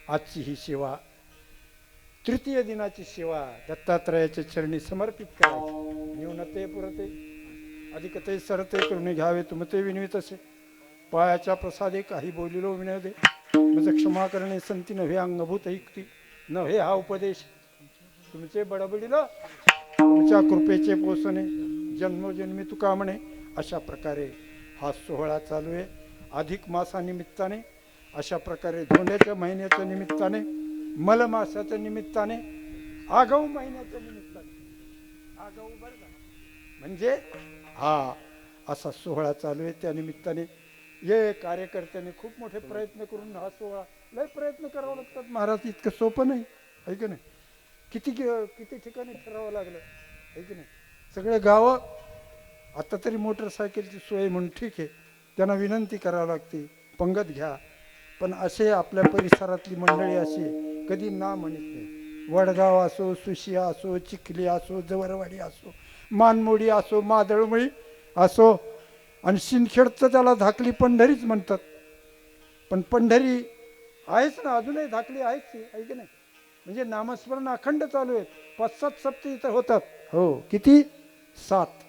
आजची ही सेवा, तृतीय दिनाची सेवा दत्तात्रयाच्या चरणी समर्पित करायची. न्यूनते पुरते अधिकते सरते करून घ्यावे तुमते विनवित असे. पायाच्या प्रसादे काही बोलिलो विनोदे. म्हणजे क्षमा करणे संती नव्हे अंगभूत युक्ती नव्हे हा उपदेश. तुमचे बडबडील तुमच्या कृपेचे पोसणे जन्मोजन्मी तुका म्हणे. अशा प्रकारे हा सोहळा चालू आहे. अधिक मासानिमित्ताने, अशा प्रकारे धोंड्याच्या महिन्याच्या निमित्ताने, मलमासाच्या निमित्ताने, आगऊ महिन्याच्या निमित्ताने, आगऊ बरं का, म्हणजे हा असा सोहळा चालू आहे. त्या निमित्ताने ये कार्यकर्त्यांनी खूप मोठे प्रयत्न करून हा सोहळा, लय प्रयत्न करावं लागतात महाराज. इतकं सोपं नाही आहे की नाही. किती ठिकाणी ठरावं लागलं आहे की नाही. सगळे गावं आता तरी मोटरसायकलची सोय म्हणून ठीक आहे, त्यांना विनंती करावी लागते पंगत घ्या. पण असे आपल्या परिसरातली मंडळी अशी कधी ना म्हणत नाही. वडगाव असो, सुशिया असो, चिखली असो, जवरवाडी असो, मानमोडी असो, मादळमळी असो, आणि शिंदखेडचं त्याला धाकली पंढरीच म्हणतात. पण पंढरी आहेच ना, अजूनही धाकली आहेच ती, आहे की नाही. म्हणजे नामस्मरण अखंड चालू आहेत. 5-7 सप्ते इथं होतात. हो, किती? 7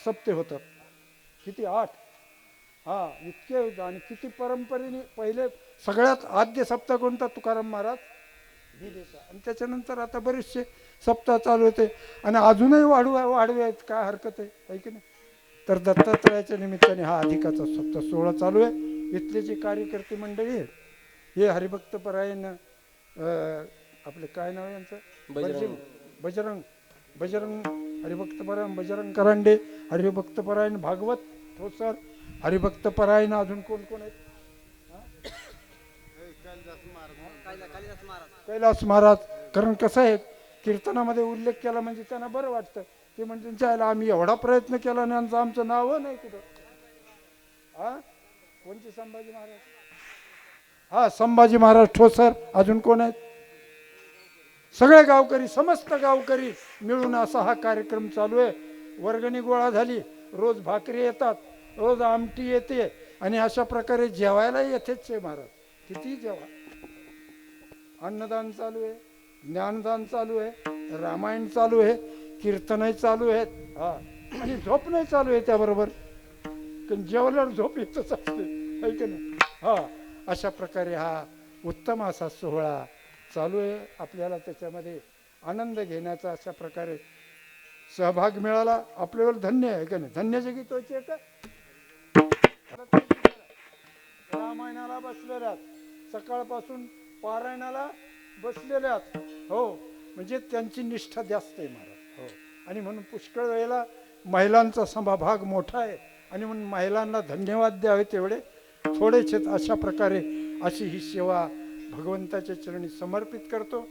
सप्ते होतात. किती? 8. हा, इतके. आणि किती परंपरेने पहिले सगळ्यात आद्य सप्ताह कोणता? तुकाराम महाराज दिलेचा. आणि त्याच्यानंतर आता बरेचसे सप्ताह चालू होते आणि अजूनही वाढवे आहेत. काय हरकत आहे की नाही. तर दत्तात्रयाच्या निमित्ताने हा अधिकाचा सप्ताह सोहळा चालू आहे. इथले जे कार्यकर्ते मंडळी आहेत हे हरिभक्त परायण, आपले काय नाव आहे यांचं? बजरंग हरिभक्त परायण बजरंग करांडे, हरिभक्त परायण भागवत ठोसर, हरिभक्त परायण अजून कोण कोण आहेत? कैलास महाराज. कारण कसं आहे, कीर्तनामध्ये उल्लेख केला म्हणजे त्यांना बरं वाटतं. ते म्हणजे त्यांच्या आम्ही एवढा प्रयत्न केला आणि आमचं नाव नाही कुठं. हा, कोणते? संभाजी महाराज. हा, संभाजी महाराज ठोसर. अजून कोण आहेत? सगळे गावकरी, समस्त गावकरी मिळून असा हा कार्यक्रम चालू आहे. वर्गणी गोळा झाली, रोज भाकरी येतात, रोज आमटी येते, आणि अशा प्रकारे जेवायला येतेच आहे महाराज. किती जेवा. अन्नदान चालू आहे, ज्ञानदान चालू आहे, रामायण चालू आहे, कीर्तनही चालू आहेत. हा, आणि झोपणंही चालू आहे त्याबरोबर. कारण जेवल्यावर झोप येतच असते, है की नाही. हा, अशा प्रकारे हा उत्तम असा सोहळा चालू आहे. आपल्याला त्याच्यामध्ये आनंद घेण्याचा अशा प्रकारे सहभाग मिळाला. आपल्यावर धन्य आहे का नाही. धन्याचे गीत व्हायचे का? रामायणाला बसलेल्यात, सकाळपासून पारायणाला बसलेल्यात. हो, म्हणजे त्यांची निष्ठा जास्त आहे महाराज. हो, आणि म्हणून पुष्कळ वेळेला महिलांचा समभाग मोठा आहे, आणि म्हणून महिलांना धन्यवाद द्यावे तेवढे थोडेच आहेत. अशा प्रकारे अशी ही सेवा भगवंताच्या चरणी समर्पित करतो.